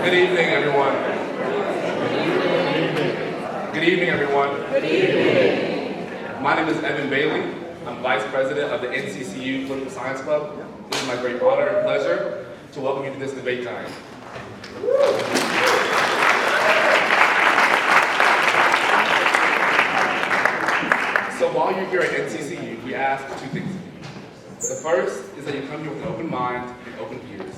Good evening, everyone. Good evening, everyone. Good evening. My name is Evan Bailey. I'm Vice President of the NCCU Political Science Club. It is my great honor and pleasure to welcome you to this debate time. So while you're here at NCCU, we ask two things of you. The first is that you come here with an open mind and open ears,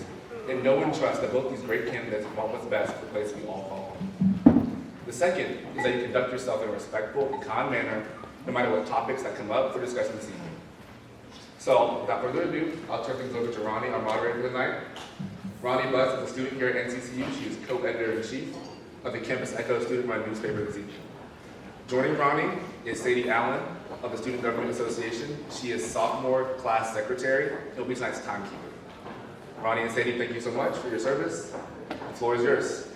and know and trust that both these great candidates want what's best for the place we all call home. The second is that you conduct yourself in a respectful and kind manner, no matter what topics that come up for discussion this evening. So, without further ado, I'll turn things over to Ronni, our moderator for the night. Ronni Butts is a student here at NCCU. She is co-editor-in-chief of the Campus Echo student-run newspaper this evening. Joining Ronni is Sadie Allen of the Student Government Association. She is sophomore class secretary. He'll be tonight's timekeeper. Ronni and Sadie, thank you so much for your service. The floor is yours.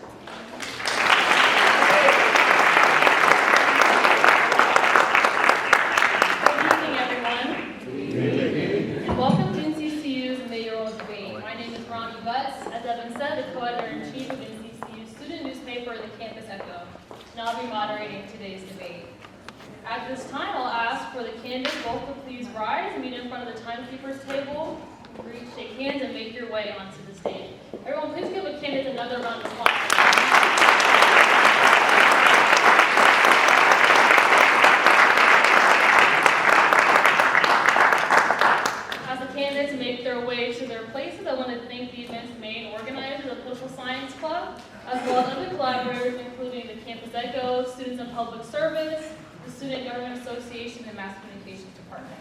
Good evening, everyone. Good evening. And welcome to NCCU's Mayoral debate. My name is Ronni Butts. As Evan said, the co-editor-in-chief of NCCU's student newspaper, the Campus Echo. And I'll be moderating today's debate. At this time, I'll ask for the candidates both to please rise and meet in front of the timekeeper's table. Greet, shake hands, and make your way onto the stage. Everyone, please give the candidates another round of applause. As the candidates make their way to their places, I want to thank the event's main organizer, the Political Science Club, as well as other collaborators, including the Campus Echo, Students in Public Service, the Student Government Association, and Mass Communications Department.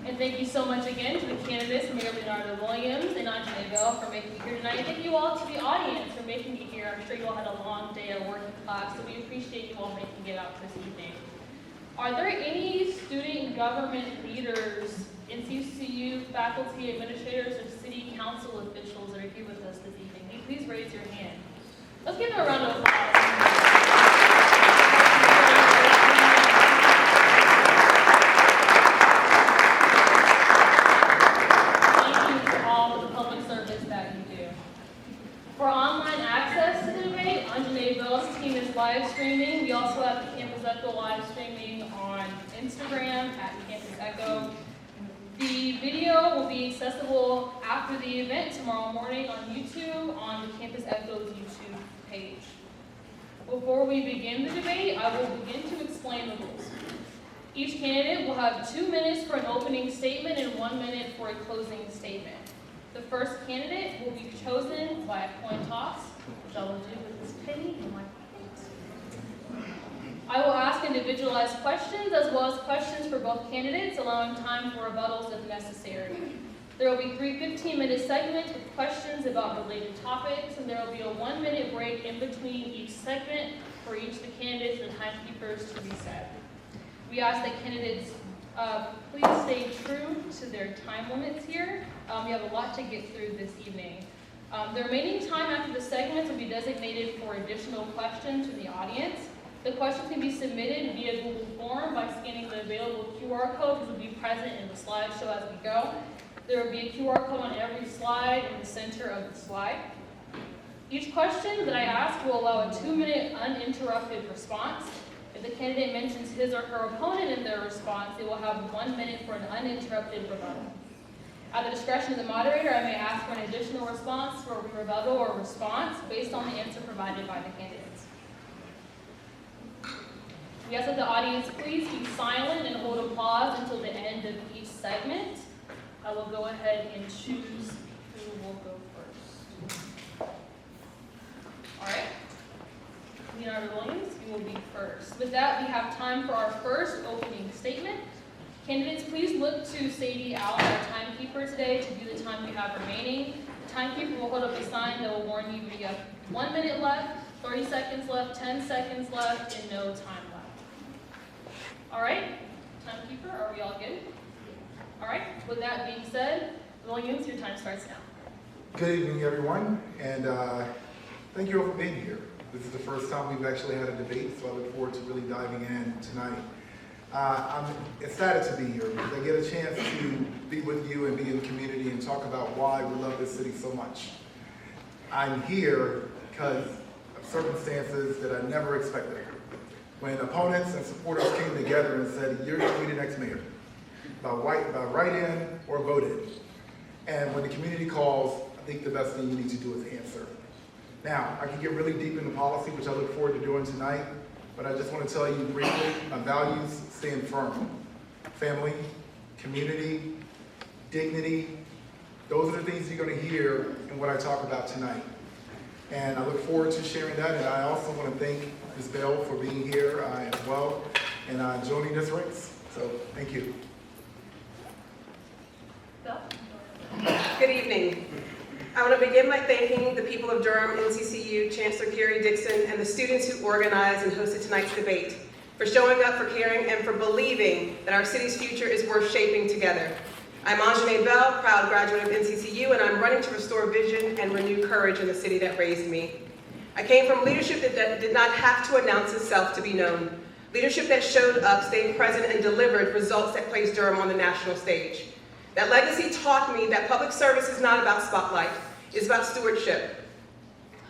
And thank you so much again to the candidates, Mayor Leonardo and Anjanée for making me here tonight. And thank you all to the audience for making me here. I'm sure you all had a long day of working class, so we appreciate you all making it out this evening. Are there any student government leaders, NCCU faculty, administrators, or city council officials that are here with us this evening? Can you please raise your hand? Let's give them a round of applause. For online access to the debate, Anjanée's team is live streaming. We also have the Campus Echo live streaming on Instagram at Campus Echo. The video will be accessible after the event tomorrow morning on YouTube on the Campus Echo's YouTube page. Before we begin the debate, I will begin to explain the rules. Each candidate will have 2 minutes for an opening statement and 1 minute for a closing statement. The first candidate will be chosen by a coin toss, which I will do with this penny in my pocket. I will ask individualized questions as well as questions for both candidates, allowing time for rebuttals if necessary. There will be 3 15-minute segments with questions about related topics, and there will be a 1-minute break in between each segment for each of the candidates and the timekeepers to reset. We ask that candidates please stay true to their time limits here. We have a lot to get through this evening. The remaining time after the segments will be designated for additional questions from the audience. The questions can be submitted via Google Form by scanning the available QR code, which will be present in the slideshow as we go. There will be a QR code on every slide in the center of the slide. Each question that I ask will allow a 2-minute uninterrupted response. If the candidate mentions his or her opponent in their response, they will have 1 minute for an uninterrupted rebuttal. At the discretion of the moderator, I may ask for an additional response for a rebuttal or response based on the answer provided by the candidates. We ask that the audience please be silent and hold applause until the end of each segment. I will go ahead and choose who will go first. All right. Leonardo Williams, you will be first. With that, we have time for our first opening statement. Candidates, please look to Sadie Allen, our timekeeper today, to do the time we have remaining. The timekeeper will hold up a sign that will warn you we have 1 minute left, 30 seconds left, 10 seconds left, and no time left. All right, timekeeper, are we all good? All right, with that being said, Williams, your time starts now. Good evening, everyone, and thank you all for being here. This is the first time we've actually had a debate, so I look forward to really diving in tonight. I'm excited to be here because I get a chance to be with you and be in the community and talk about why we love this city so much. I'm here because of circumstances that I never expected. When opponents and supporters came together and said, you're going to be the next mayor, by write-in or vote-in. And when the community calls, I think the best thing you need to do is answer. Now, I can get really deep into policy, which I look forward to doing tonight, but I just want to tell you briefly, my values stand firm. Family, community, dignity, those are the things you're going to hear in what I talk about tonight. And I look forward to sharing that, and I also want to thank Ms. Bell for being here as well, and joining this race. So, thank you. Bill? Good evening. I want to begin by thanking the people of Durham, NCCU, Chancellor Carrie Dixon, and the students who organized and hosted tonight's debate for showing up, for caring, and for believing that our city's future is worth shaping together. I'm Anjanée Bell, proud graduate of NCCU, and I'm running to restore vision and renew courage in the city that raised me. I came from leadership that did not have to announce itself to be known. Leadership that showed up, stayed present, and delivered results that placed Durham on the national stage. That legacy taught me that public service is not about spotlight, it's about stewardship.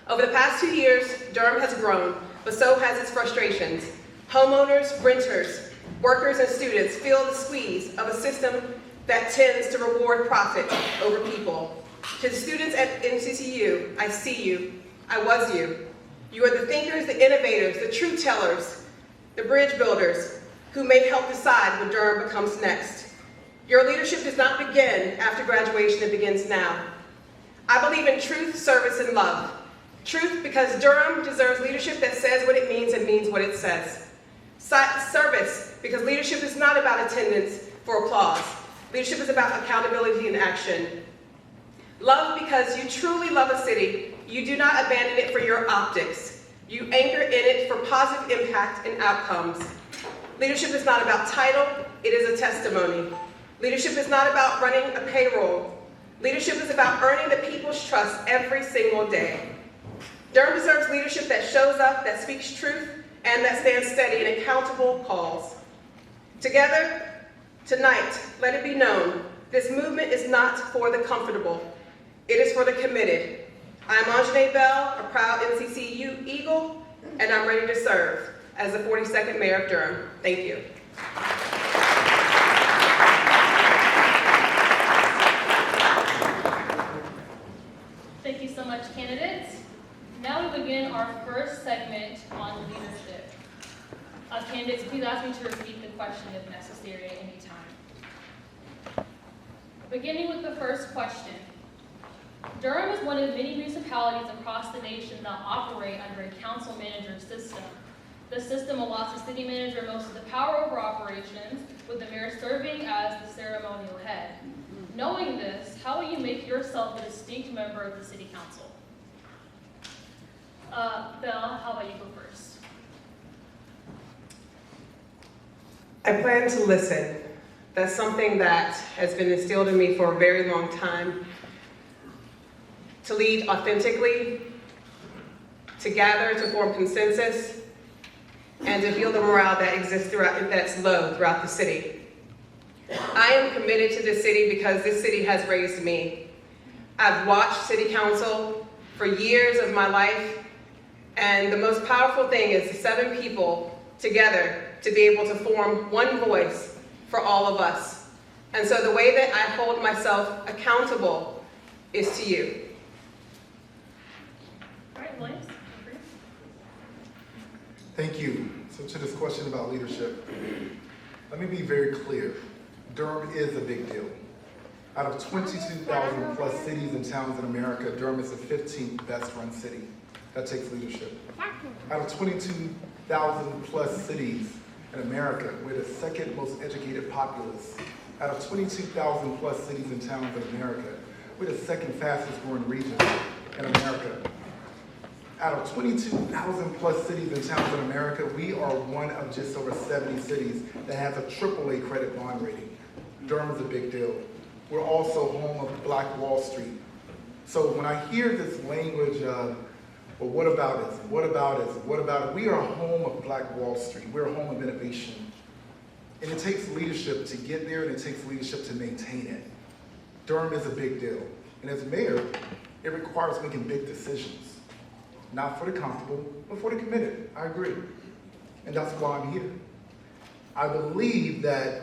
Over the past 2 years, Durham has grown, but so has its frustrations. Homeowners, renters, workers, and students feel the squeeze of a system that tends to reward profit over people. To the students at NCCU, I see you, I was you. You are the thinkers, the innovators, the truth tellers, the bridge builders, who may help decide what Durham becomes next. Your leadership does not begin after graduation, it begins now. I believe in truth, service, and love. Truth, because Durham deserves leadership that says what it means and means what it says. Service, because leadership is not about attendance for applause. Leadership is about accountability and action. Love, because you truly love a city. You do not abandon it for your optics. You anchor in it for positive impact and outcomes. Leadership is not about title, it is a testimony. Leadership is not about running a payroll. Leadership is about earning the people's trust every single day. Durham deserves leadership that shows up, that speaks truth, and that stands steady in accountable calls. Together, tonight, let it be known, this movement is not for the comfortable. It is for the committed. I am Anjanée Bell, a proud NCCU Eagle, and I'm ready to serve as the 42nd Mayor of Durham. Thank you. Thank you so much, candidates. Now we begin our first segment on leadership. Candidates, please ask me to repeat the question if necessary at any time. Beginning with the first question. Durham is one of many municipalities across the nation that operate under a council-manager system. The system allots the city manager most of the power over operations, with the mayor serving as the ceremonial head. Knowing this, how will you make yourself a distinct member of the city council? Belle, how about you go first? I plan to listen. That's something that has been instilled in me for a very long time. To lead authentically, to gather, to form consensus, and to feel the morale that exists that's low throughout the city. I am committed to this city because this city has raised me. I've watched city council for years of my life, and the most powerful thing is the 7 people together to be able to form one voice for all of us. And so the way that I hold myself accountable is to you. All right, Williams. Thank you. So to this question about leadership, let me be very clear. Durham is a big deal. Out of 22,000 plus cities and towns in America, Durham is the 15th best run city. That takes leadership. Out of 22,000 plus cities in America, we're the 2nd most educated populace. Out of 22,000 plus cities and towns in America, we're the 2nd fastest growing region in America. Out of 22,000 plus cities and towns in America, we are one of just over 70 cities that has a AAA credit bond rating. Durham is a big deal. We're also home of Black Wall Street. So when I hear this language of, well, what about it? What about it? What about it? We are home of Black Wall Street. We're a home of innovation. And it takes leadership to get there, and it takes leadership to maintain it. Durham is a big deal. And as mayor, it requires making big decisions. not for the comfortable, but for the committed. I agree. And that's why I'm here. I believe that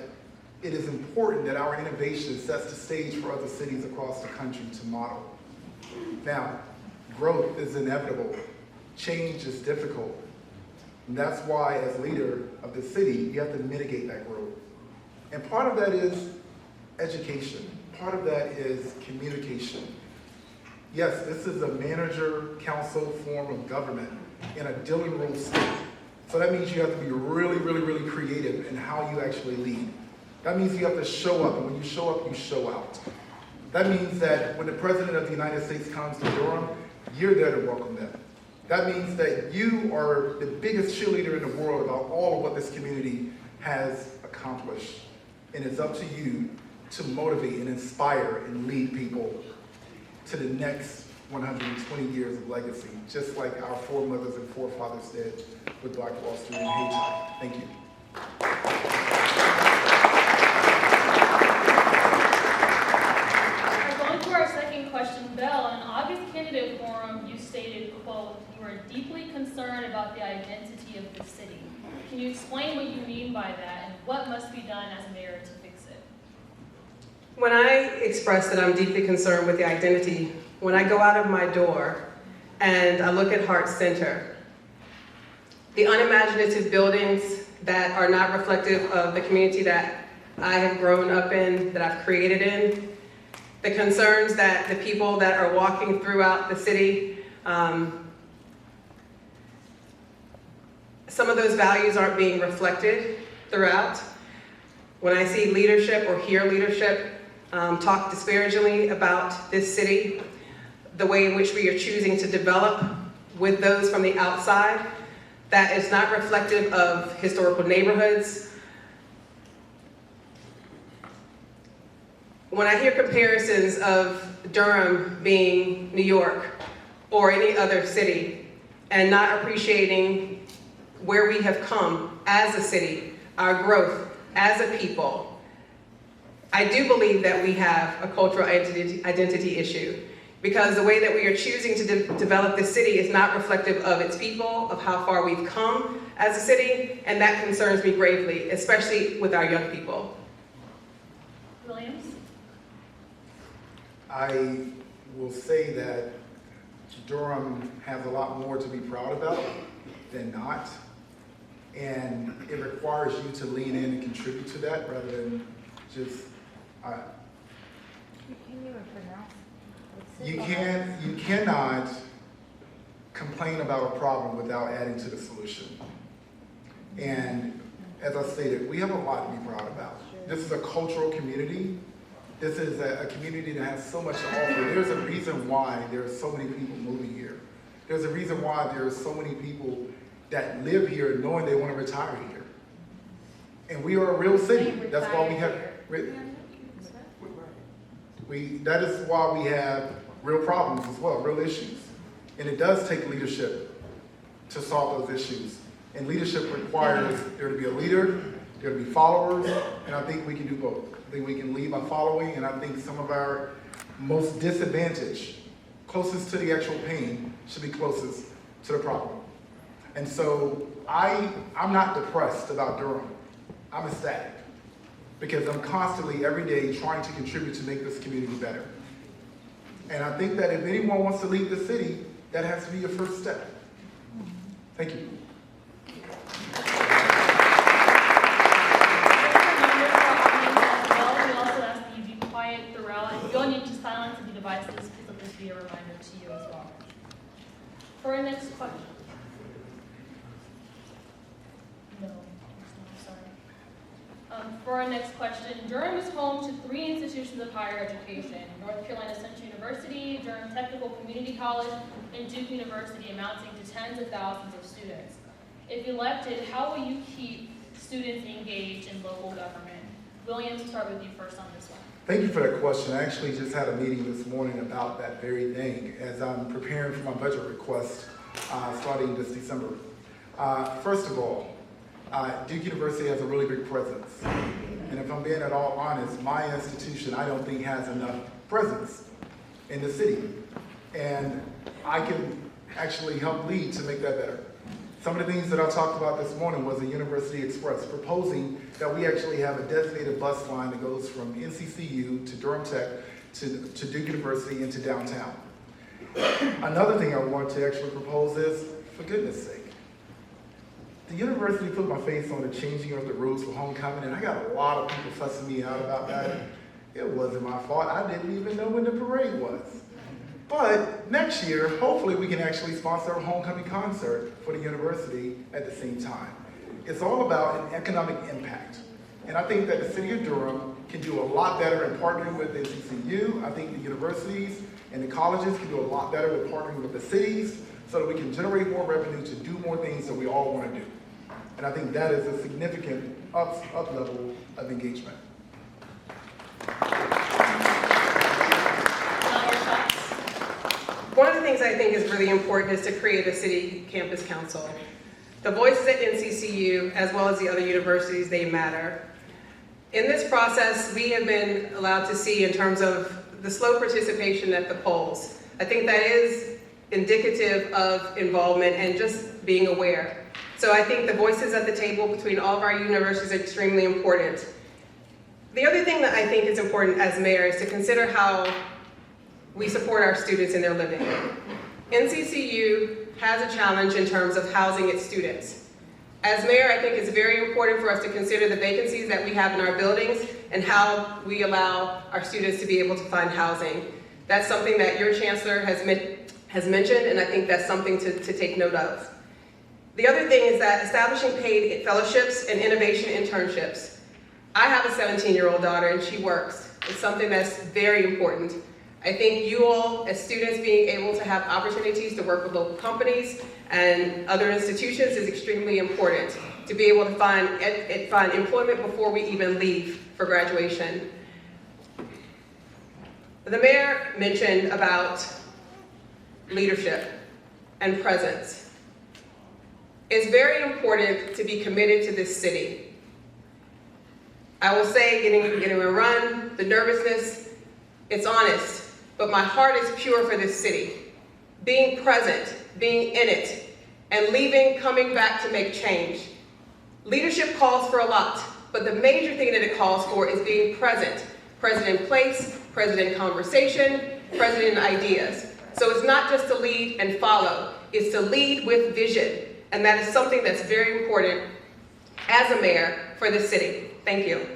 it is important that our innovation sets the stage for other cities across the country to model. Now, growth is inevitable. Change is difficult. And that's why, as leader of the city, you have to mitigate that growth. And part of that is education. Part of that is communication. Yes, this is a manager-council form of government in a dealing rule state. So that means you have to be really, really, really creative in how you actually lead. That means you have to show up, and when you show up, you show out. That means that when the President of the United States comes to Durham, you're there to welcome them. That means that you are the biggest cheerleader in the world about all of what this community has accomplished. And it's up to you to motivate and inspire and lead people to the next 120 years of legacy, just like our foremothers and forefathers did with Black Wall Street and Hayti. Thank you. We're going to our second question, Bell. In August candidate forum, you stated, quote, "You are deeply concerned about the identity of the city." Can you explain what you mean by that and what must be done as mayor to fix it? When I express that I'm deeply concerned with the identity, when I go out of my door and I look at Hart Center, the unimaginative buildings that are not reflective of the community that I have grown up in, that I've created in, the concerns that the people that are walking throughout the city, some of those values aren't being reflected throughout. When I see leadership or hear leadership talk disparagingly about this city, the way in which we are choosing to develop with those from the outside, that is not reflective of historical neighborhoods. When I hear comparisons of Durham being New York or any other city and not appreciating where we have come as a city, our growth as a people, I do believe that we have a cultural identity issue, because the way that we are choosing to develop this city is not reflective of its people, of how far we've come as a city, and that concerns me gravely, especially with our young people. Williams? I will say that Durham has a lot more to be proud about than not, and it requires you to lean in and contribute to that rather than just, you cannot complain about a problem without adding to the solution. And as I stated, we have a lot to be proud about. This is a cultural community. This is a community that has so much to offer. There's a reason why there are so many people moving here. There's a reason why there are so many people that live here knowing they want to retire here. And we are a real city. That's why we have, that is why we have real problems as well, real issues. And it does take leadership to solve those issues. And leadership requires there to be a leader, there to be followers, and I think we can do both. I think we can lead by following, and I think some of our most disadvantaged, closest to the actual pain, should be closest to the problem. And so I'm not depressed about Durham. I'm ecstatic, because I'm constantly, every day, trying to contribute to make this community better. And I think that if anyone wants to lead the city, that has to be your first step. Thank you. You'll need to silence the devices because let this be a reminder to you as well. For our next question. No, I'm sorry. For our next question, Durham is home to 3 institutions of higher education: North Carolina Central University, Durham Technical Community College, and Duke University, amounting to tens of thousands of students. If elected, how will you keep students engaged in local government? William, to start with you first on this one. Thank you for that question. I actually just had a meeting this morning about that very thing as I'm preparing for my budget request starting this December. First of all, Duke University has a really big presence. And if I'm being at all honest, my institution I don't think has enough presence in the city. And I can actually help lead to make that better. Some of the things that I talked about this morning was the University Express, proposing that we actually have a designated bus line that goes from NCCU to Durham Tech to Duke University into downtown. Another thing I want to actually propose is, for goodness sake, the university put my face on the changing of the rules for homecoming, and I got a lot of people fussing me out about that. It wasn't my fault. I didn't even know when the parade was. But next year, hopefully we can actually sponsor a homecoming concert for the university at the same time. It's all about an economic impact. And I think that the city of Durham can do a lot better in partnering with NCCU. I think the universities and the colleges can do a lot better with partnering with the cities so that we can generate more revenue to do more things that we all want to do. And I think that is a significant up level of engagement. One of the things I think is really important is to create a city campus council. The voices at NCCU, as well as the other universities, they matter. In this process, we have been allowed to see in terms of the slow participation at the polls. I think that is indicative of involvement and just being aware. So I think the voices at the table between all of our universities are extremely important. The other thing that I think is important as mayor is to consider how we support our students in their living. NCCU has a challenge in terms of housing its students. As mayor, I think it's very important for us to consider the vacancies that we have in our buildings and how we allow our students to be able to find housing. That's something that your chancellor has mentioned, and I think that's something to take note of. The other thing is that establishing paid fellowships and innovation internships. I have a 17-year-old daughter and she works. It's something that's very important. I think you all, as students, being able to have opportunities to work with local companies and other institutions is extremely important to be able to find employment before we even leave for graduation. The mayor mentioned about leadership and presence. It's very important to be committed to this city. I will say, getting a run, the nervousness, it's honest. But my heart is pure for this city. Being present, being in it, and leaving, coming back to make change. Leadership calls for a lot, but the major thing that it calls for is being present. Present in place, present in conversation, present in ideas. So it's not just to lead and follow, it's to lead with vision. And that is something that's very important as a mayor for this city. Thank you.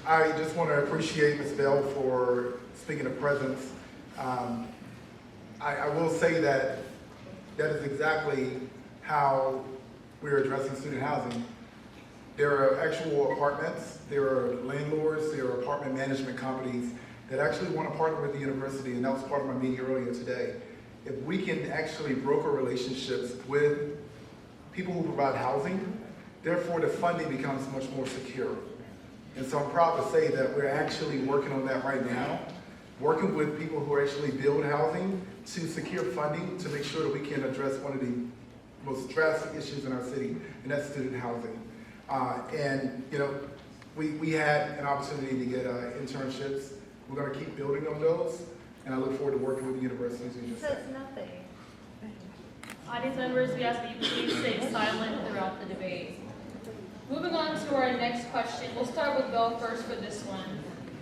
I just want to appreciate Ms. Bell for speaking of presence. I will say that is exactly how we're addressing student housing. There are actual apartments, there are landlords, there are apartment management companies that actually want to partner with the university, and that was part of my meeting earlier today. If we can actually broker relationships with people who provide housing, therefore the funding becomes much more secure. And so I'm proud to say that we're actually working on that right now, working with people who actually build housing to secure funding to make sure that we can address one of the most drastic issues in our city, and that's student housing. And you know, we had an opportunity to get internships. We're going to keep building on those, and I look forward to working with the universities. Says nothing. Audience members, we ask that you please stay silent throughout the debate. Moving on to our next question, we'll start with Bill first for this one.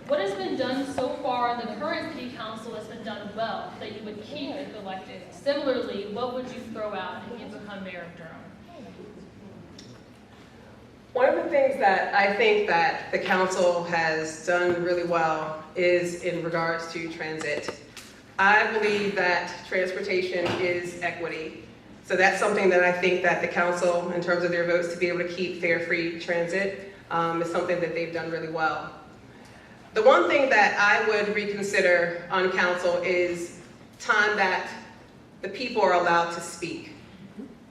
What has been done so far on the current city council that's been done well that you would keep if elected? Similarly, what would you throw out if you become mayor of Durham? One of the things that I think that the council has done really well is in regards to transit. I believe that transportation is equity. So that's something that I think that the council, in terms of their votes to be able to keep fare free transit, is something that they've done really well. The one thing that I would reconsider on council is time that the people are allowed to speak.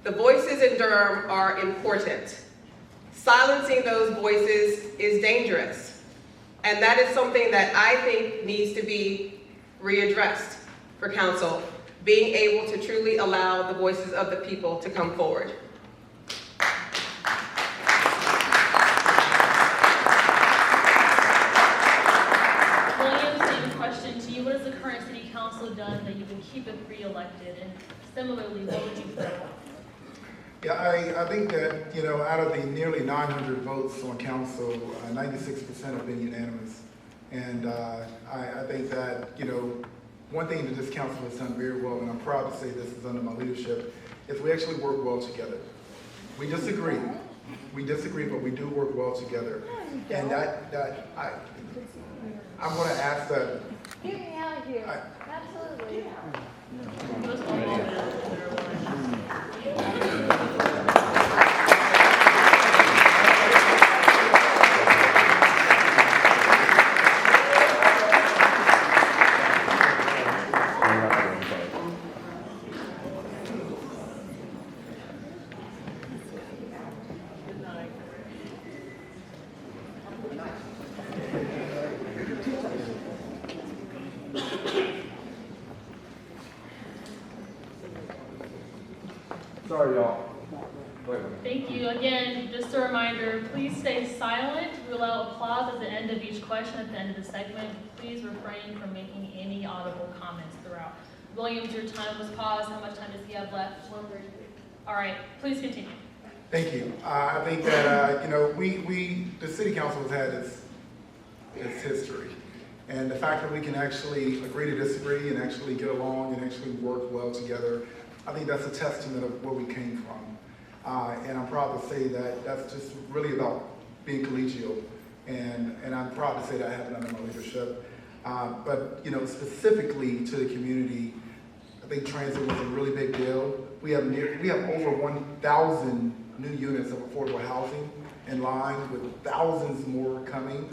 The voices in Durham are important. Silencing those voices is dangerous. And that is something that I think needs to be readdressed for council. being able to truly allow the voices of the people to come forward. William, same question to you. What has the current city council done that you would keep it re-elected? And similarly, what would you fill? Yeah, I think that, out of the nearly 900 votes on council, 96% have been unanimous. And I think that, one thing that this council has done very well, and I'm proud to say this is under my leadership, is we actually work well together. We disagree, but we do work well together. And I'm going to ask that. Get me out of here. Absolutely. Sorry, y'all. Thank you. Again, just a reminder, please stay silent. We allow applause at the end of each question, at the end of the segment. Please refrain from making any audible comments throughout. Williams, your time was paused. How much time does he have left? 1:33. All right, please continue. Thank you. I think that, the city council has had its history. And the fact that we can actually agree to disagree and actually get along and actually work well together, I think that's a testament of where we came from. And I'm proud to say that that's just really about being collegial. And I'm proud to say that happened under my leadership. But, specifically to the community, I think transit was a really big deal. We have over 1,000 new units of affordable housing in line, with thousands more coming.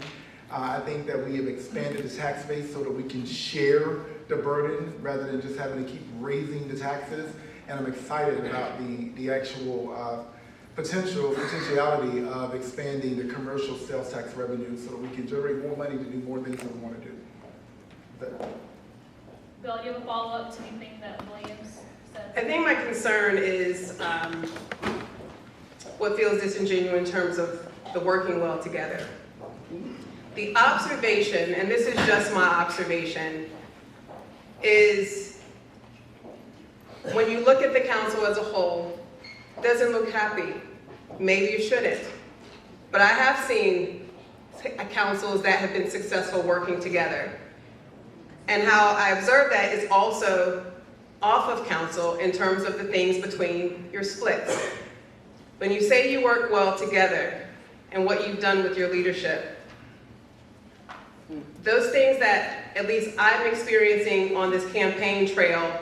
I think that we have expanded the tax base so that we can share the burden rather than just having to keep raising the taxes. And I'm excited about the actual potentiality of expanding the commercial sales tax revenue so that we can generate more money to do more things that we want to do. Bill, do you have a follow-up to anything that Williams said? I think my concern is what feels disingenuous in terms of the working well together. The observation, and this is just my observation, is when you look at the council as a whole, it doesn't look happy. Maybe you shouldn't. But I have seen councils that have been successful working together. And how I observe that is also off of council in terms of the things between your splits. When you say you work well together and what you've done with your leadership, those things that at least I'm experiencing on this campaign trail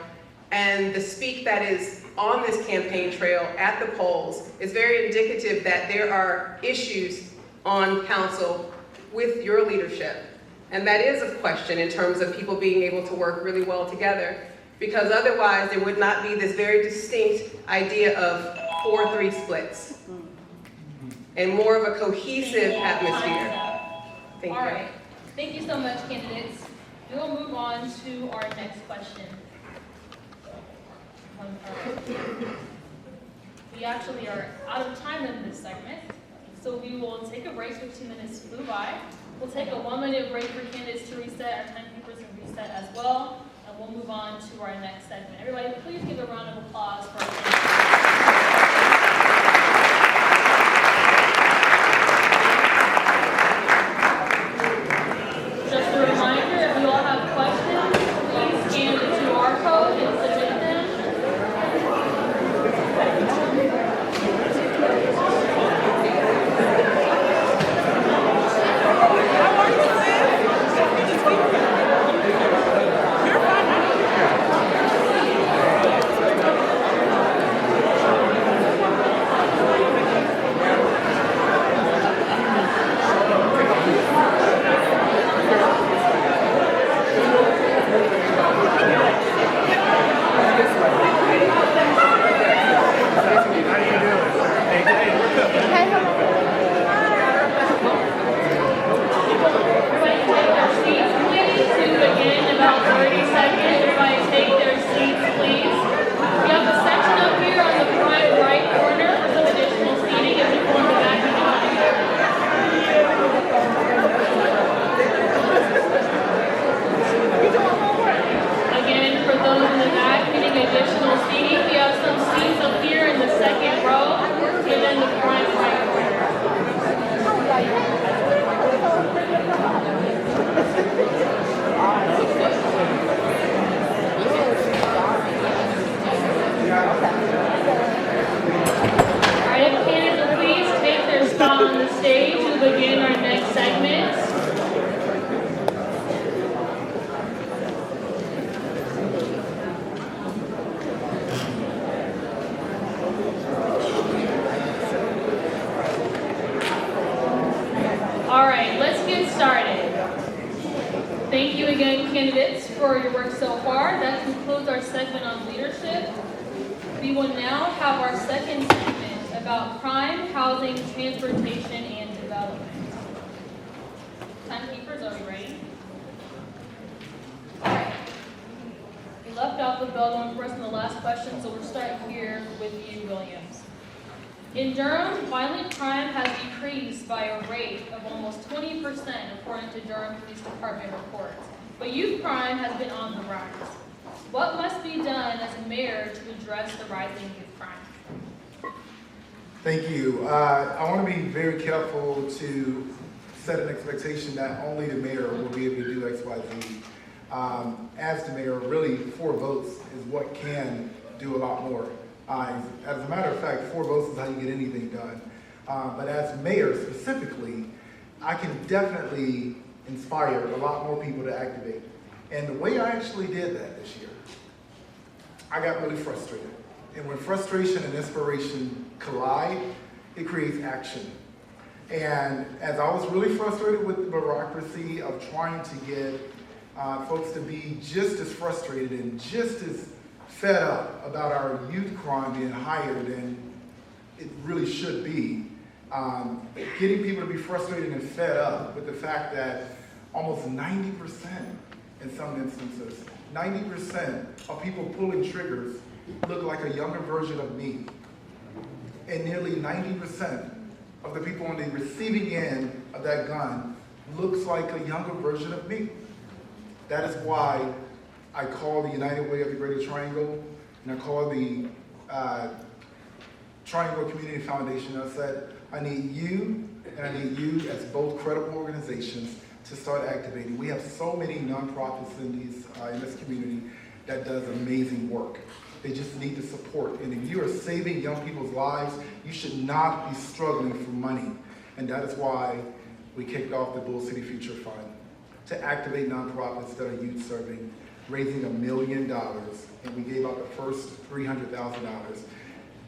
and the speak that is on this campaign trail at the polls is very indicative that there are issues on council with your leadership. And that is a question in terms of people being able to work really well together, because otherwise there would not be this very distinct idea of 4-3 splits and more of a cohesive atmosphere. Thank you. All right. Thank you so much, candidates. We will move on to our next question. We actually are out of time in this segment, so we will take a break. 15 minutes flew by. We'll take a 1-minute break for candidates to reset. Our timekeepers can reset as well, and we'll move on to our next segment. Everybody, please give a round of applause for our candidates. Just a reminder, if you all have questions, please scan the QR code and submit them. candidates for your work so far. That concludes our segment on leadership. We will now have our second segment about crime, housing, transportation, and development. Timekeepers, are we ready? All right. We left off with bell going first in the last question, so we'll start here with you, Williams. In Durham, violent crime has decreased by a rate of almost 20% according to Durham Police Department reports, but youth crime has been on the rise. What must be done as a mayor to address the rising youth crime? Thank you. I want to be very careful to set an expectation that only the mayor will be able to do X, Y, Z. As the mayor, really 4 votes is what can do a lot more. As a matter of fact, 4 votes is how you get anything done. But as mayor specifically, I can definitely inspire a lot more people to activate. And the way I actually did that this year, I got really frustrated. And when frustration and inspiration collide, it creates action. And as I was really frustrated with the bureaucracy of trying to get folks to be just as frustrated and just as fed up about our youth crime being higher than it really should be, getting people to be frustrated and fed up with the fact that almost 90% in some instances, 90% of people pulling triggers look like a younger version of me. And nearly 90% of the people on the receiving end of that gun looks like a younger version of me. That is why I call the United Way of the Greater Triangle, and I call the Triangle Community Foundation. I said, I need you, and I need you as both credible organizations to start activating. We have so many nonprofits in this community that does amazing work. They just need the support. And if you are saving young people's lives, you should not be struggling for money. And that is why we kicked off the Bull City Future Fund to activate nonprofits that are youth serving, raising $1 million. And we gave out the first $300,000.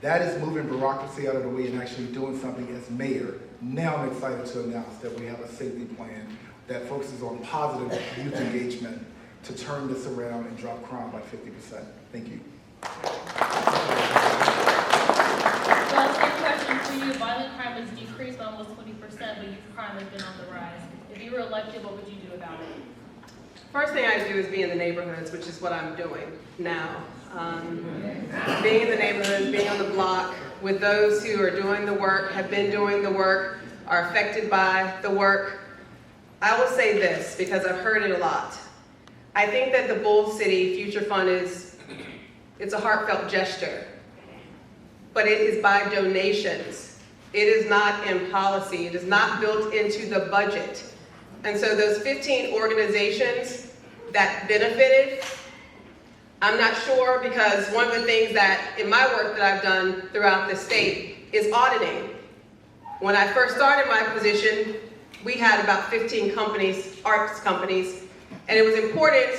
That is moving bureaucracy out of the way and actually doing something as mayor. Now I'm excited to announce that we have a safety plan that focuses on positive youth engagement to turn this around and drop crime by 50%. Thank you. Well, same question for you. Violent crime has decreased by almost 20%, but youth crime has been on the rise. If you were elected, what would you do about it? First thing I do is be in the neighborhoods, which is what I'm doing now. Being in the neighborhoods, being on the block with those who are doing the work, have been doing the work, are affected by the work. I will say this, because I've heard it a lot. I think that the Bull City Future Fund it's a heartfelt gesture, but it is by donations. It is not in policy. It is not built into the budget. And so those 15 organizations that benefited, I'm not sure, because one of the things that in my work that I've done throughout the state is auditing. When I first started my position, we had about 15 companies, arts companies, and it was important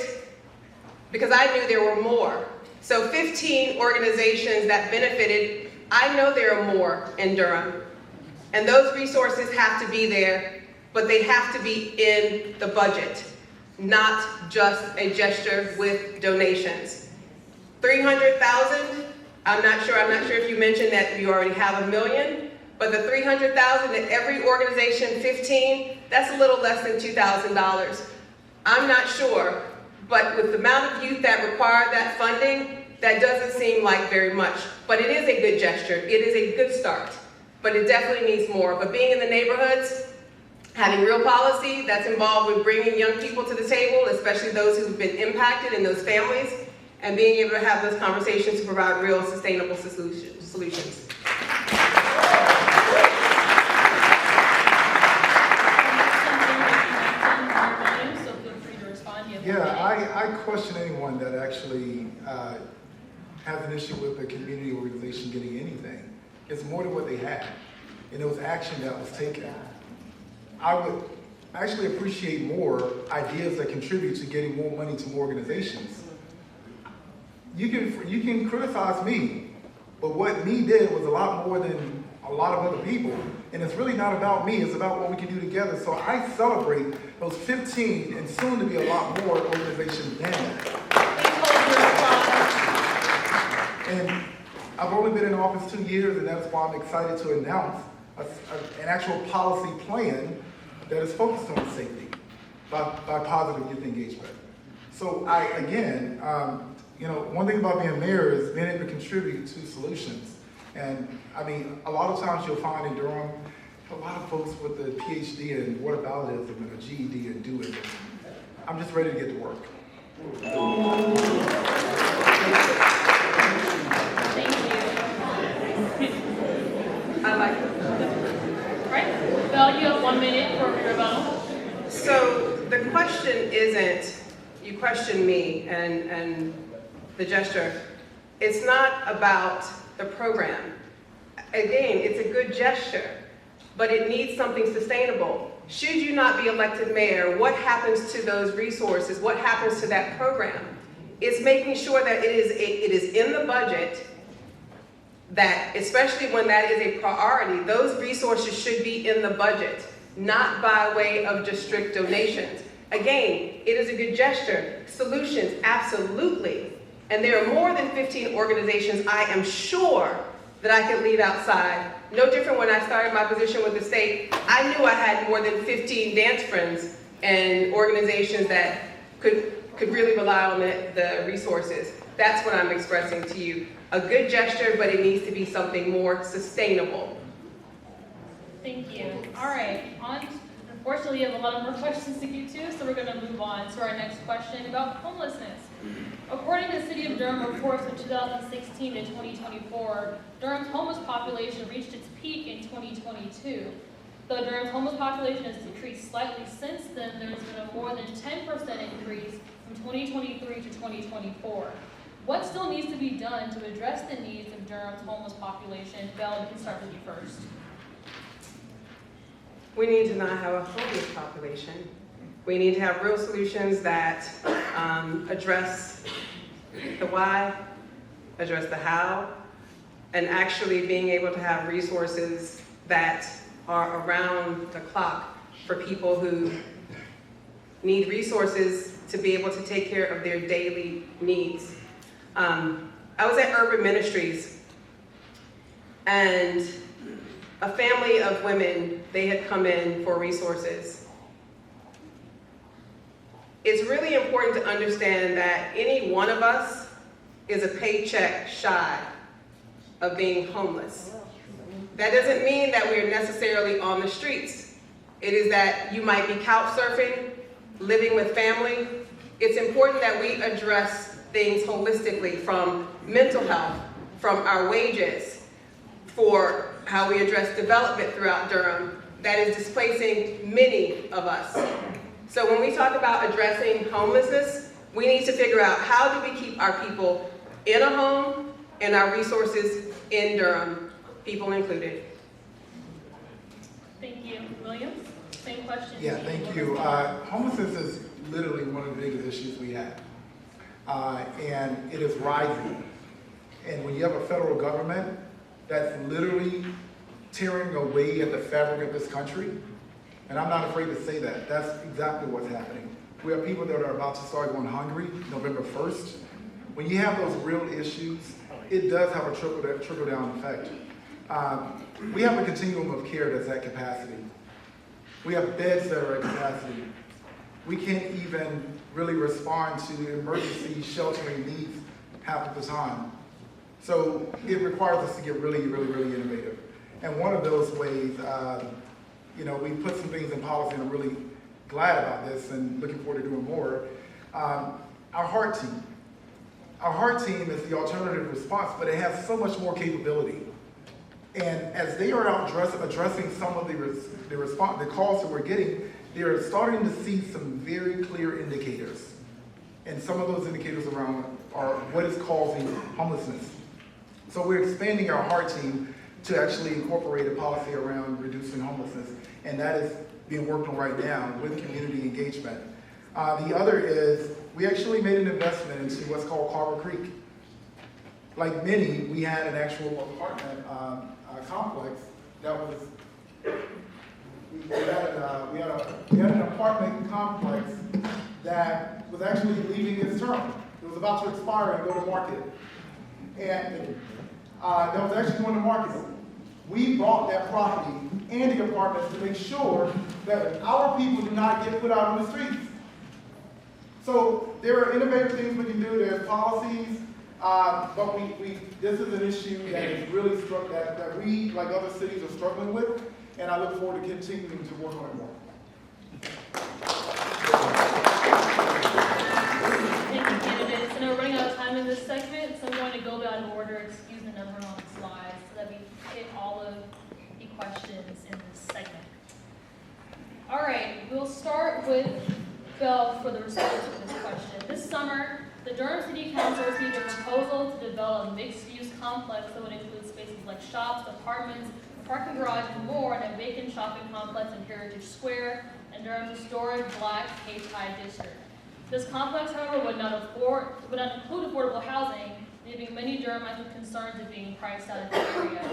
because I knew there were more. So 15 organizations that benefited, I know there are more in Durham. And those resources have to be there, but they have to be in the budget, not just a gesture with donations. 300,000, I'm not sure if you mentioned that you already have $1 million, but the 300,000 that every organization, 15, that's a little less than $2,000. I'm not sure, but with the amount of youth that require that funding, that doesn't seem like very much. But it is a good gesture. It is a good start. But it definitely needs more. But being in the neighborhoods, having real policy that's involved with bringing young people to the table, especially those who've been impacted in those families, and being able to have those conversations to provide real sustainable solutions. Yeah, I question anyone that actually has an issue with a community organization getting anything. It's more than what they had, and it was action that was taken. I would actually appreciate more ideas that contribute to getting more money to more organizations. You can criticize me, but what me did was a lot more than a lot of other people, and it's really not about me, it's about what we can do together. So I celebrate those 15 and soon to be a lot more organizations than that. And I've only been in office 2 years, and that's why I'm excited to announce an actual policy plan that is focused on safety by positive youth engagement. So one thing about being mayor is being able to contribute to solutions. And I mean, a lot of times you'll find in Durham, a lot of folks with a PhD in whataboutism and a GED and do it. I'm just ready to get to work. Thank you. I like it. Right. Belle, you have 1 minute for rebuttal. So the question isn't, you question me and the gesture. It's not about the program. Again, it's a good gesture, but it needs something sustainable. Should you not be elected mayor, what happens to those resources? What happens to that program? It's making sure that it is in the budget, that especially when that is a priority, those resources should be in the budget, not by way of just strict donations. Again, it is a good gesture. Solutions, absolutely. And there are more than 15 organizations I am sure that I could leave outside. No different when I started my position with the state. I knew I had more than 15 dance friends and organizations that could really rely on the resources. That's what I'm expressing to you. A good gesture, but it needs to be something more sustainable. Thank you. All right. Unfortunately, we have a lot more questions to get to, so we're going to move on to our next question about homelessness. According to the City of Durham reports from 2016 to 2024, Durham's homeless population reached its peak in 2022. Though Durham's homeless population has decreased slightly since then, there's been a more than 10% increase from 2023 to 2024. What still needs to be done to address the needs of Durham's homeless population? Belle, we can start with you first. We need to not have a homeless population. We need to have real solutions that address the why, address the how, and actually being able to have resources that are around the clock for people who need resources to be able to take care of their daily needs. I was at Urban Ministries, and a family of women, they had come in for resources. It's really important to understand that any one of us is a paycheck shy of being homeless. That doesn't mean that we're necessarily on the streets. It is that you might be couch surfing, living with family. It's important that we address things holistically, from mental health, from our wages, for how we address development throughout Durham that is displacing many of us. So when we talk about addressing homelessness, we need to figure out how do we keep our people in a home and our resources in Durham, people included. Thank you. Williams, same question. Yeah, thank you. Homelessness is literally one of the biggest issues we have. And it is rising. And when you have a federal government that's literally tearing away at the fabric of this country, and I'm not afraid to say that, that's exactly what's happening. We have people that are about to start going hungry November 1st. When you have those real issues, it does have a trickle-down effect. We have a continuum of care that's at capacity. We have beds that are at capacity. We can't even really respond to emergency sheltering needs half of the time. So it requires us to get really, really, really innovative. And one of those ways, we put some things in policy, and I'm really glad about this and looking forward to doing more. Our HEART team. Our HEART team is the alternative response, but it has so much more capability. And as they are out addressing some of the calls that we're getting, they're starting to see some very clear indicators. And some of those indicators around are what is causing homelessness. So we're expanding our HEART team to actually incorporate a policy around reducing homelessness. And that is being worked on right now with community engagement. The other is, we actually made an investment into what's called Carver Creek. Like many, we had an actual apartment complex that was, we had an apartment complex that was actually leaving its term. It was about to expire and go to market. And that was actually going to market. We bought that property and the apartments to make sure that our people do not get put out on the streets. So there are innovative things we can do. There's policies, but this is an issue that is really that we, like other cities, are struggling with, and I look forward to continuing to work on it more. Thank you, candidates. I know we're running out of time in this segment, so I'm going to go out of order, excusing everyone on the slides, so that we hit all of the questions in this segment. All right, we'll start with Bell for the response to this question. This summer, the Durham City Council received a proposal to develop a mixed-use complex that would include spaces like shops, apartments, a parking garage, and more in a vacant shopping complex in Heritage Square and Durham's historic Black Hayti district. This complex, however, would not include affordable housing, leaving many Durhamites with concerns of being priced out of the area.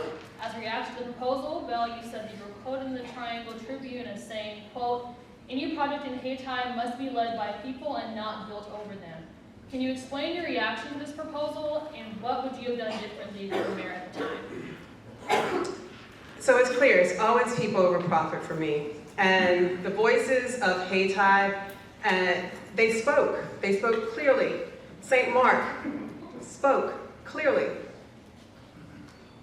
As a reaction to the proposal, Bell, you said that you were quoted in the Triangle Tribune as saying, quote, "Any project in Hayti must be led by people and not built over them." Can you explain your reaction to this proposal, and what would you have done differently if you were mayor at the time? So it's clear, it's always people over profit for me. And the voices of Hayti, they spoke clearly. St. Mark spoke clearly.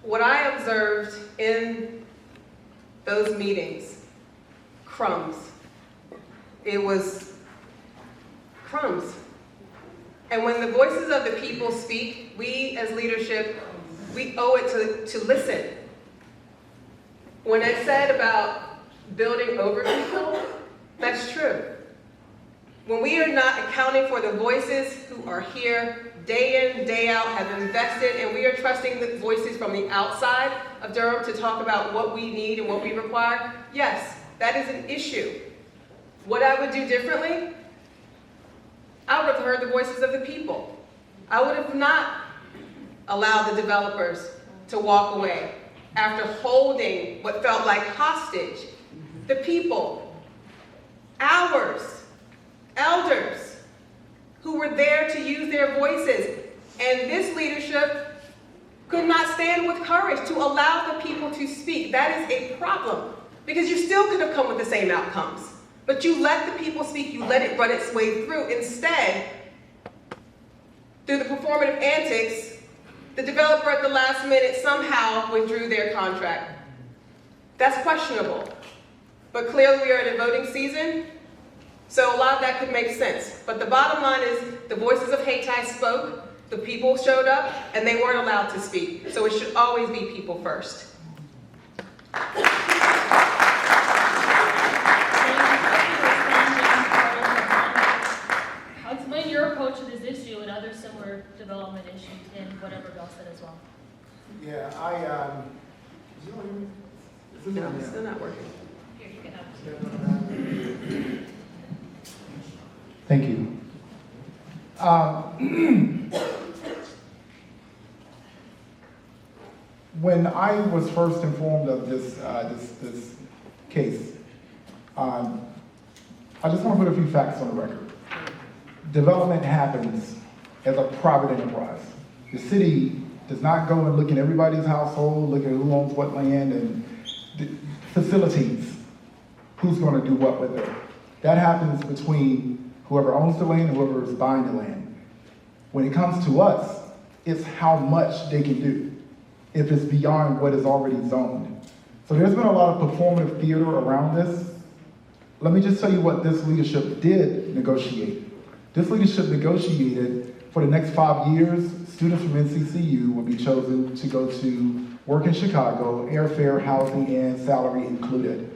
What I observed in those meetings, crumbs. It was crumbs. And when the voices of the people speak, we as leadership, we owe it to listen. When I said about building over people, that's true. When we are not accounting for the voices who are here day in, day out, have invested, and we are trusting the voices from the outside of Durham to talk about what we need and what we require, yes, that is an issue. What I would do differently, I would have heard the voices of the people. I would have not allowed the developers to walk away after holding what felt like hostage. The people, ours, elders, who were there to use their voices. And this leadership could not stand with courage to allow the people to speak. That is a problem, because you still could have come with the same outcomes. But you let the people speak, you let it run its way through. Instead, through the performative antics, the developer at the last minute somehow withdrew their contract. That's questionable. But clearly we are in a voting season, so a lot of that could make sense. But the bottom line is the voices of Hayti spoke, the people showed up, and they weren't allowed to speak. So it should always be people first. Explain your approach to this issue and other similar development issues in whatever Bell said as well. Yeah, No, it's still not working. Here, you can have it. Thank you. When I was first informed of this case, I just want to put a few facts on the record. Development happens as a private enterprise. The city does not go and look in everybody's household, look at who owns what land, and facilities who's going to do what with it. That happens between whoever owns the land and whoever is buying the land. When it comes to us, it's how much they can do if it's beyond what is already zoned. So there's been a lot of performative theater around this. Let me just tell you what this leadership did negotiate. This leadership negotiated for the next 5 years, students from NCCU will be chosen to go to work in Chicago, airfare, housing, and salary included.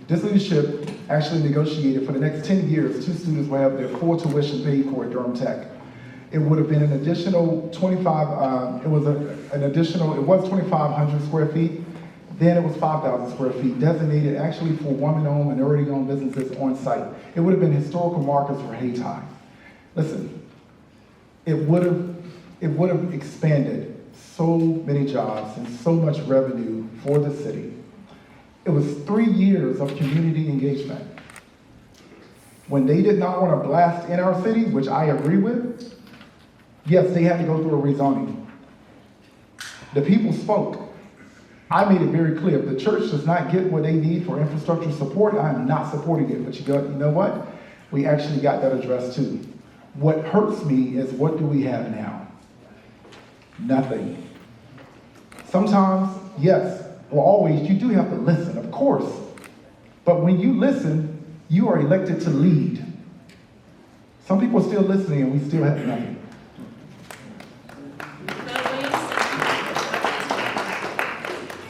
This leadership actually negotiated for the next 10 years, 2 students will have their full tuition paid for at Durham Tech. It would have been an additional it was 2,500 square feet. Then it was 5,000 square feet, designated actually for women-owned, minority-owned businesses on site. It would have been historical markers for Hayti. Listen, it would have expanded so many jobs and so much revenue for the city. It was 3 years of community engagement. When they did not want to blast in our city, which I agree with, yes, they had to go through a rezoning. The people spoke. I made it very clear, if the church does not get what they need for infrastructure support, I am not supporting it. But you know what? We actually got that addressed too. What hurts me is, what do we have now? Nothing. Sometimes, yes, or always, you do have to listen, of course. But when you listen, you are elected to lead. Some people are still listening and we still have nothing.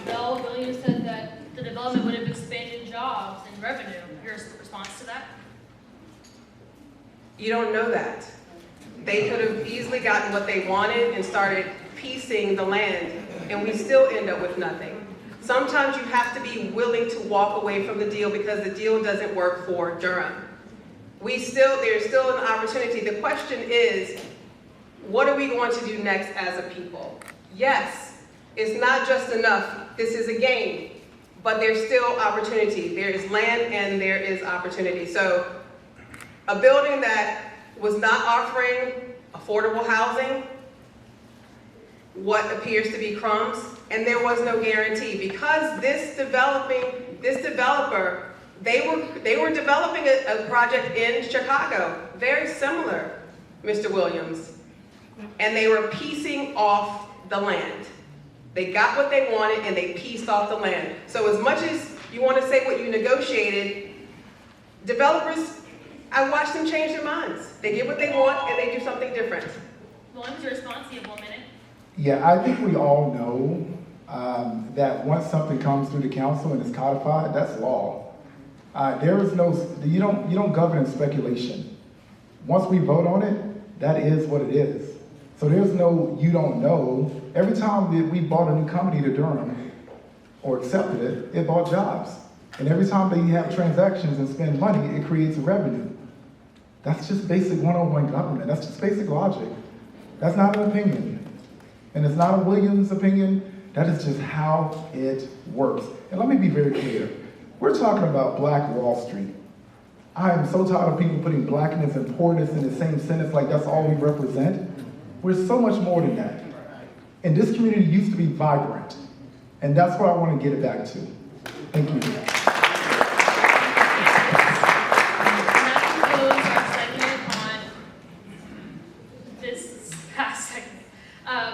Bill Williams said that the development would have expanded jobs and revenue. Your response to that? You don't know that. They could have easily gotten what they wanted and started piecing the land, and we still end up with nothing. Sometimes you have to be willing to walk away from the deal because the deal doesn't work for Durham. There's still an opportunity. The question is, what are we going to do next as a people? Yes, it's not just enough. This is a game, but there's still opportunity. There is land and there is opportunity. So a building that was not offering affordable housing, what appears to be crumbs, and there was no guarantee because this developer, they were developing a project in Chicago, very similar, Mr. Williams, and they were piecing off the land. They got what they wanted and they pieced off the land. So as much as you want to say what you negotiated, developers, I watched them change their minds. They get what they want and they do something different. What was your response? You have 1 minute. Yeah, I think we all know that once something comes through the council and is codified, that's law. There is no, you don't govern in speculation. Once we vote on it, that is what it is. So there's no, you don't know. Every time that we bought a new company to Durham or accepted it, it bought jobs. And every time they have transactions and spend money, it creates revenue. That's just basic 101 government. That's just basic logic. That's not an opinion. And it's not a Williams opinion. That is just how it works. And let me be very clear. We're talking about Black Wall Street. I am so tired of people putting blackness and poorness in the same sentence like that's all we represent. We're so much more than that. And this community used to be vibrant. And that's what I want to get it back to. Thank you.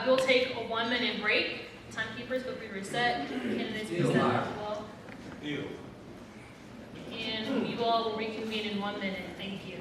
We'll take a 1 minute break. Timekeepers, feel free to reset. Candidates, please stand up as well. And we will reconvene in 1 minute. Thank you.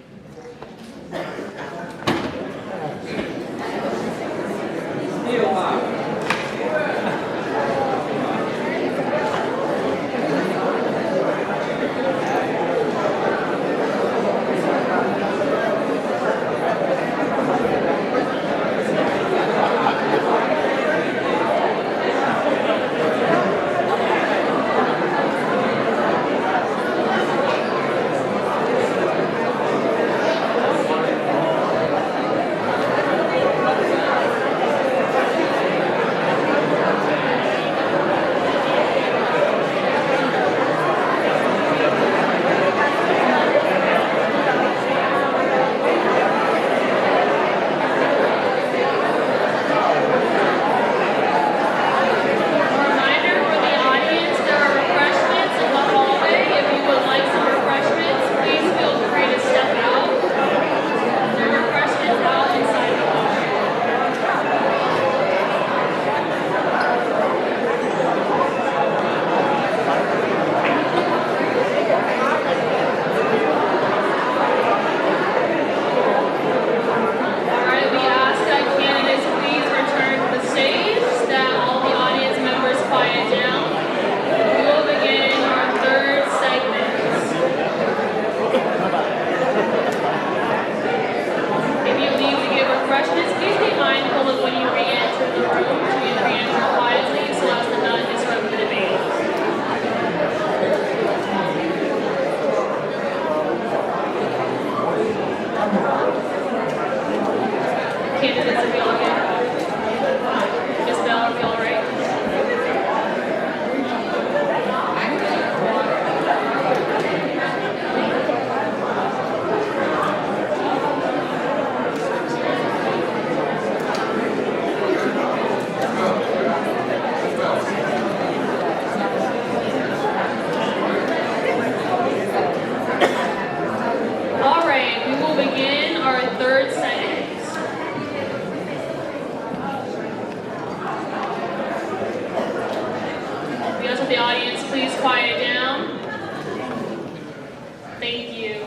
quiet down. Thank you.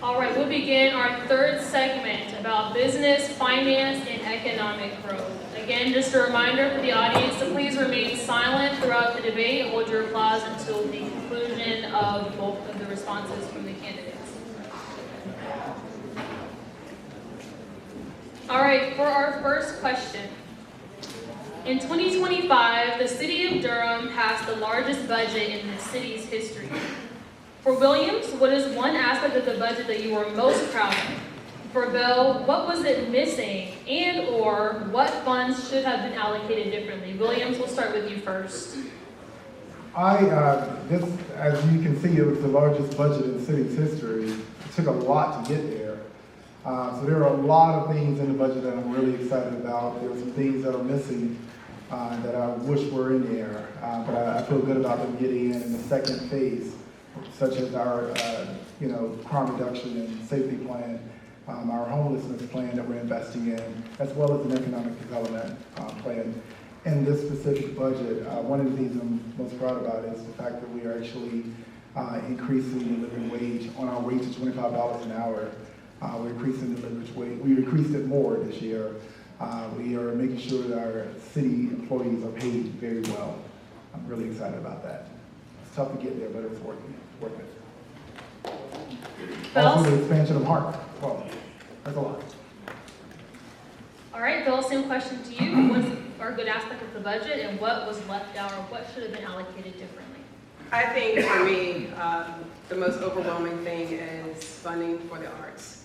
All right, we'll begin our third segment about business, finance, and economic growth. Again, just a reminder for the audience to please remain silent throughout the debate and hold your applause until the conclusion of both of the responses from the candidates. All right, for our first question. In 2025, the city of Durham has the largest budget in the city's history. For Williams, what is one aspect of the budget that you are most proud of? For Bill, what was it missing and or what funds should have been allocated differently? Williams, we'll start with you first. This, as you can see, it was the largest budget in the city's history. It took a lot to get there. So there are a lot of things in the budget that I'm really excited about. There are some things that are missing that I wish were in there, but I feel good about them getting in the second phase, such as our crime reduction and safety plan, our homelessness plan that we're investing in, as well as an economic development plan. In this specific budget, one of the things I'm most proud about is the fact that we are actually increasing the living wage on our way to $25 an hour. We're increasing the living wage. We increased it more this year. We are making sure that our city employees are paid very well. I'm really excited about that. It's tough to get there, but it's worth it. Also, the expansion of HARP. Well, that's a lot. All right, Bill, same question to you. What's a good aspect of the budget and what was left out or what should have been allocated differently? I think for me, the most overwhelming thing is funding for the arts.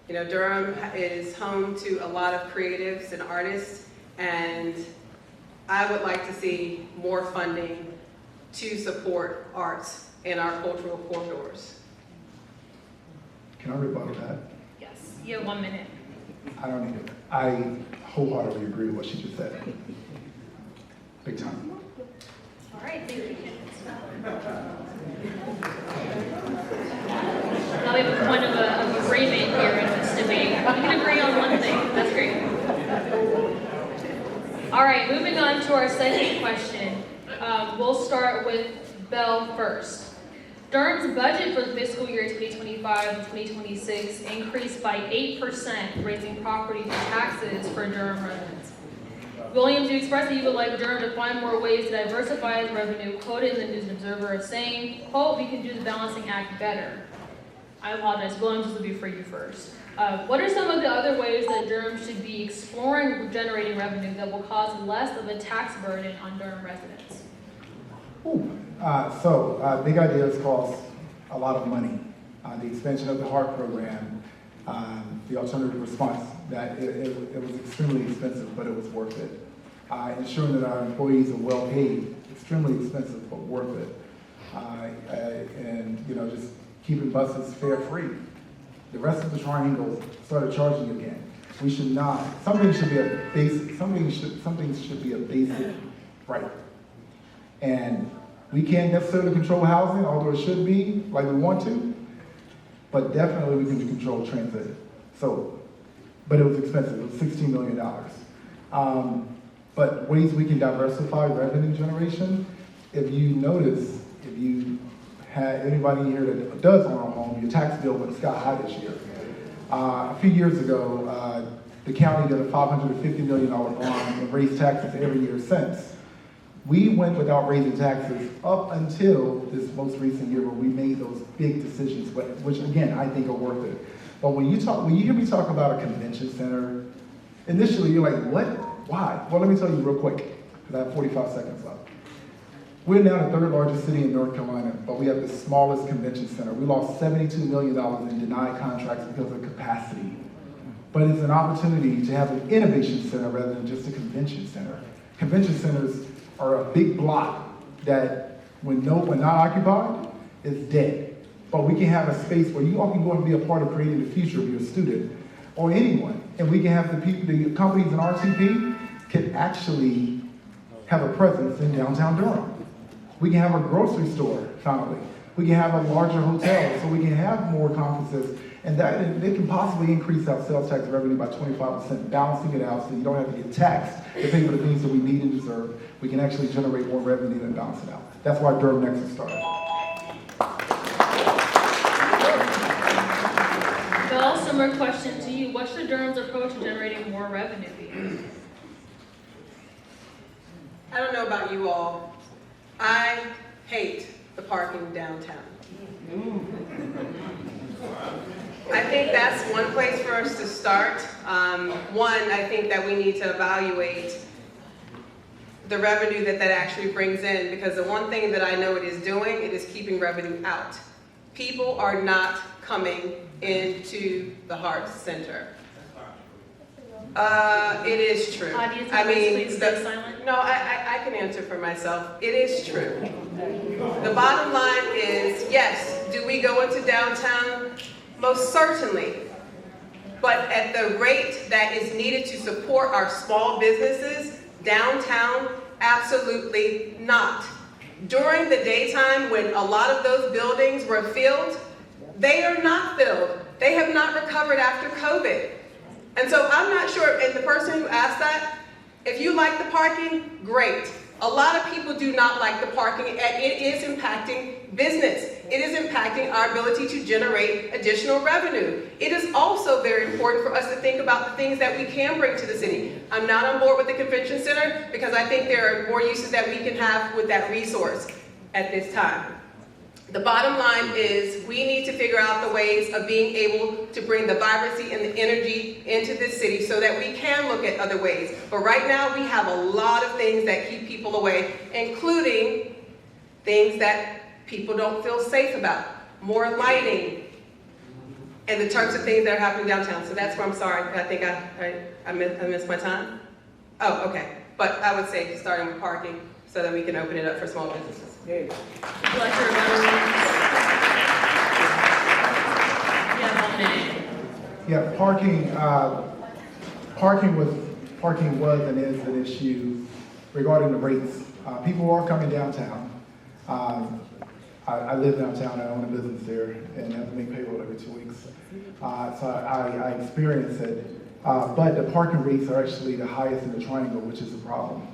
Durham is home to a lot of creatives and artists, and I would like to see more funding to support arts in our cultural corridors. Can I rebuttal that? Yes, you have 1 minute. I don't need it. I wholeheartedly agree with what she just said. Big time. All right, thank you, now we have a point of agreement here in this debate. We can agree on one thing. That's great. All right, moving on to our second question. We'll start with Belle first. Durham's budget for the fiscal year 2025 and 2026 increased by 8%, raising property taxes for Durham residents. Williams, you expressed that you would like Durham to find more ways to diversify its revenue, quoted in the News and Observer as saying, quote, we can do the balancing act better. I apologize, Williams, this will be for you first. What are some of the other ways that Durham should be exploring generating revenue that will cause less of a tax burden on Durham residents? Big ideas cost a lot of money. The expansion of the HARP program, the alternative response, that it was extremely expensive, but it was worth it. Ensuring that our employees are well paid, extremely expensive, but worth it. Just keeping buses fare free. The rest of the triangle started charging again. We should not. Something should be a basic. Something should be a basic right. And we can't necessarily control housing, although it should be like we want to. But definitely we can control transit. But it was expensive. It was $16 million. But ways we can diversify revenue generation. If you notice, if you had anybody here that does own a home, your tax bill went sky high this year. A few years ago, the county did a $550 million bond and raised taxes every year since. We went without raising taxes up until this most recent year where we made those big decisions, which again, I think are worth it. But when you hear me talk about a convention center, initially you're like, what? Why? Well, let me tell you real quick, because I have 45 seconds left. We're now the third largest city in North Carolina, but we have the smallest convention center. We lost $72 million in denied contracts because of capacity. But it's an opportunity to have an innovation center rather than just a convention center. Convention centers are a big block that when not occupied, is dead. But we can have a space where you all can go and be a part of creating the future of your student or anyone. And we can have the companies in RTP can actually have a presence in downtown Durham. We can have a grocery store, finally. We can have a larger hotel, so we can have more conferences And that they can possibly increase our sales tax revenue by 25%, balancing it out so you don't have to get taxed to pay for the things that we need and deserve. We can actually generate more revenue and balance it out. That's why Durham Nexus started. Bill, similar question to you. What should Durham's approach to generating more revenue be? I don't know about you all. I hate the parking downtown. I think that's one place for us to start. I think that we need to evaluate the revenue that actually brings in, because the one thing that I know it is doing, it is keeping revenue out. People are not coming into the Heart Center. It is true. Audience I members, mean, please stay silent. no, I can answer for myself. It is true. The bottom line is, yes, do we go into downtown? Most certainly. But at the rate that is needed to support our small businesses, downtown, absolutely not. During the daytime, when a lot of those buildings were filled, they are not filled. They have not recovered after COVID. And so I'm not sure, and the person who asked that, if you like the parking, great. A lot of people do not like the parking, and it is impacting business. It is impacting our ability to generate additional revenue. It is also very important for us to think about the things that we can bring to the city. I'm not on board with the convention center because I think there are more uses that we can have with that resource at this time. The bottom line is we need to figure out the ways of being able to bring the vibrancy and the energy into this city so that we can look at other ways. But right now we have a lot of things that keep people away, including things that people don't feel safe about. More lighting and the types of things that are happening downtown. So that's where I'm sorry. I think I missed my time. Oh, okay. But I would say starting with parking so that we can open it up for small businesses. There you go. Yeah, parking was and is an issue regarding the rates. People are coming downtown. I live downtown, I own a business there, and have to make payroll every 2 weeks. So I experience it. But the parking rates are actually the highest in the triangle, which is a problem.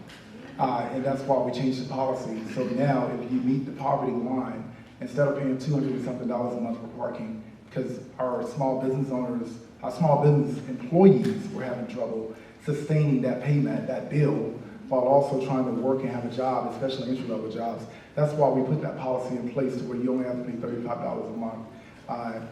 And that's why we changed the policy. So now, if you meet the poverty line, instead of paying $200 and something a month for parking, because our small business owners, our small business employees were having trouble sustaining that payment, that bill, while also trying to work and have a job, especially entry-level jobs. That's why we put that policy in place to where you only have to pay $35 a month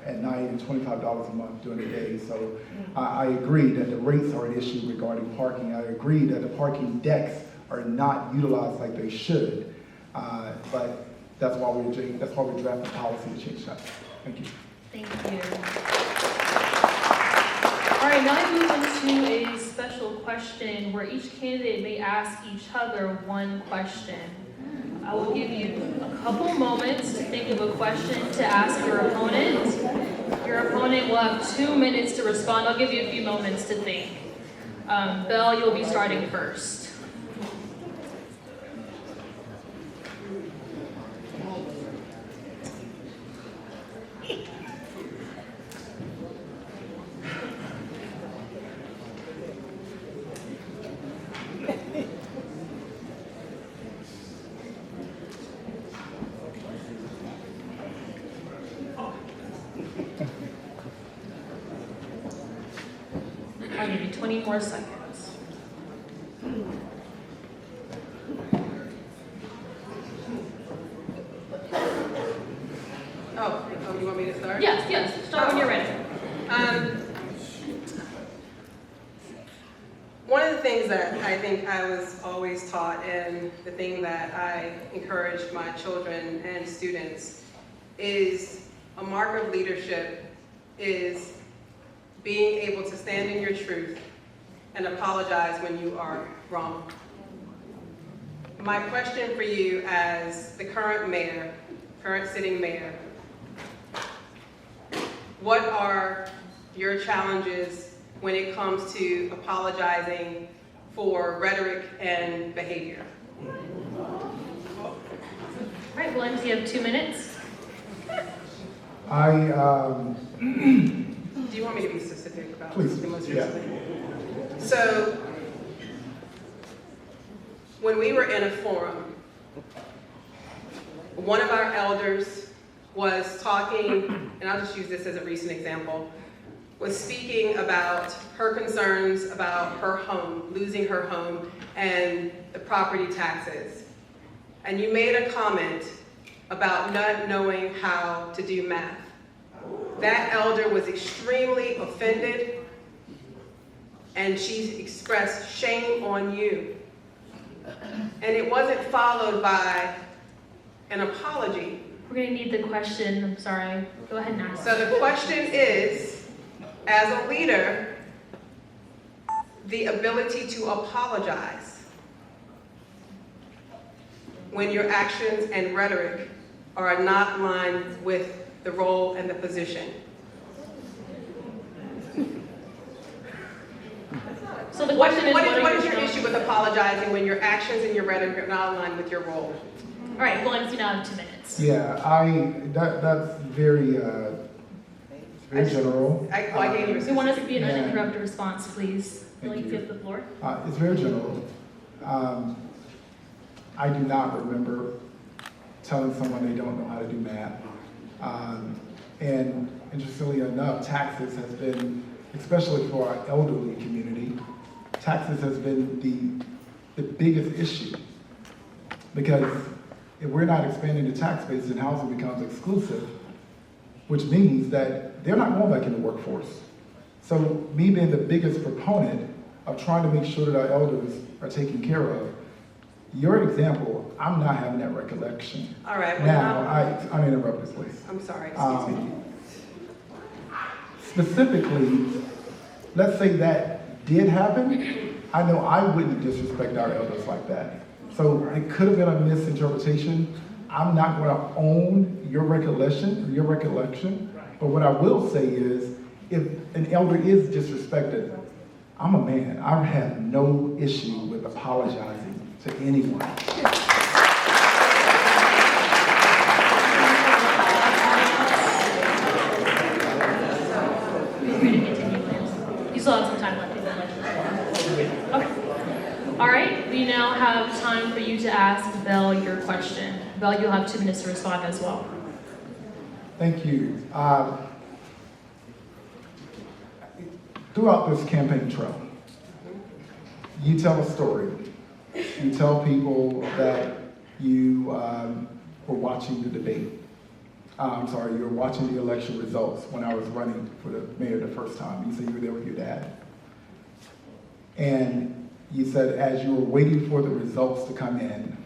at night and $25 a month during the day. So I agree that the rates are an issue regarding parking. I agree that the parking decks are not utilized like they should. But that's why we draft the policy to change that. Thank you. Thank you. All right, now I move into a special question where each candidate may ask each other one question. I will give you a couple moments to think of a question to ask your opponent. Your opponent will have 2 minutes to respond. I'll give you a few moments to think. Belle, you'll be starting first. I'll give you 20 more seconds. Oh, you want me to start? Yes, start when you're ready. One of the things that I think I was always taught, and the thing that I encourage my children and students, is a mark of leadership is being able to stand in your truth and apologize when you are wrong. My question for you as the current sitting mayor, what are your challenges when it comes to apologizing for rhetoric and behavior? All right, Williams, you have 2 minutes. Do you want me to be specific about Please, the most yeah. recent? So, when we were in a forum, one of our elders was talking, and I'll just use this as a recent example, was speaking about her concerns about her home, losing her home, and the property taxes. And you made a comment about not knowing how to do math. That elder was extremely offended, and she expressed shame on you. And it wasn't followed by an apology. We're gonna need the question, I'm sorry. Go ahead and ask. So the question is, as a leader, the ability to apologize when your actions and rhetoric are not aligned with the role and the position. So the question is, What is are your issue with apologizing when your actions and your rhetoric are not aligned with your role? All right, Valencia, now have 2 minutes. Yeah, that's very general. I gave you a We want us to be an Yeah. uninterrupted response, please. Thank Valencia, you. you have the floor. It's very general. I do not remember telling someone they don't know how to do math. And interestingly enough, taxes has been, especially for our elderly community, taxes has been the biggest issue. Because if we're not expanding the tax base, then housing becomes exclusive, which means that they're not going back in the workforce. So me being the biggest proponent of trying to make sure that our elders are taken care of, your example, I'm not having that recollection. All right. Well, Now, I'm interrupting this, please. I'm sorry, excuse me. Specifically, let's say that did happen, I know I wouldn't disrespect our elders like that. So it could have been a misinterpretation. I'm not going to own your recollection, but what I will say is, if an elder is disrespected, I'm a man. I have no issue with apologizing to anyone. You still have some time left in the lecture. Okay. All right, we now have time for you to ask Belle your question. Belle, you'll have 2 minutes to respond as well. Thank you. Throughout this campaign trail, you tell a story. You tell people that you were watching the debate. You were watching the election results when I was running for the mayor the first time. You said you were there with your dad. And you said as you were waiting for the results to come in,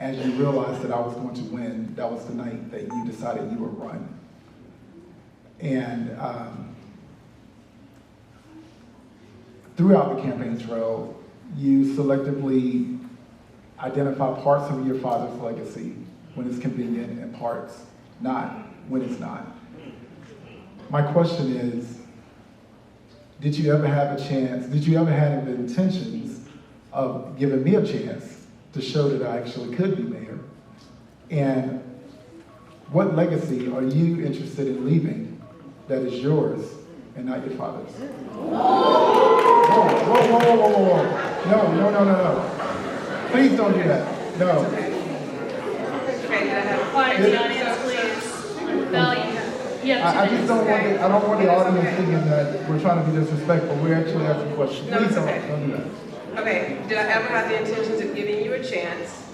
as you realized that I was going to win, that was the night that you decided you would run. And throughout the campaign trail, you selectively identify parts of your father's legacy when it's convenient and parts not when it's not. My question is, did you ever have the intentions of giving me a chance to show that I actually could be mayor? And what legacy are you interested in leaving that is yours and not your father's? Whoa. No. Please don't do that. No. Okay, did I have Quiet in the audience, please. Belle, you have 2 I minutes. just I don't want the audience thinking that we're trying to be disrespectful. We're actually asking questions. No, Please it's okay. don't do that. Okay, did I ever have the intentions of giving you a chance?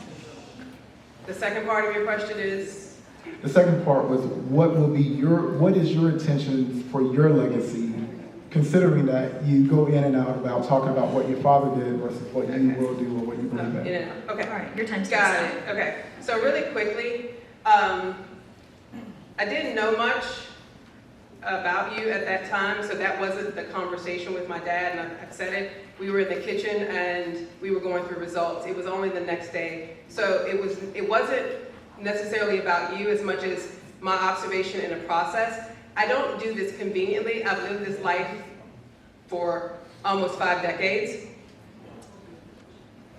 The second part of your question is? The second part was what is your intentions for your legacy, considering that you go in and out about talking about what your father did versus what you will do or what you believe in. In and out. Okay. All right, your time's Got up. it. Okay. So really quickly, I didn't know much about you at that time, so that wasn't the conversation with my dad, and I said it. We were in the kitchen and we were going through results. It was only the next day. So it wasn't necessarily about you as much as my observation in a process. I don't do this conveniently. I've lived this life for almost 5 decades.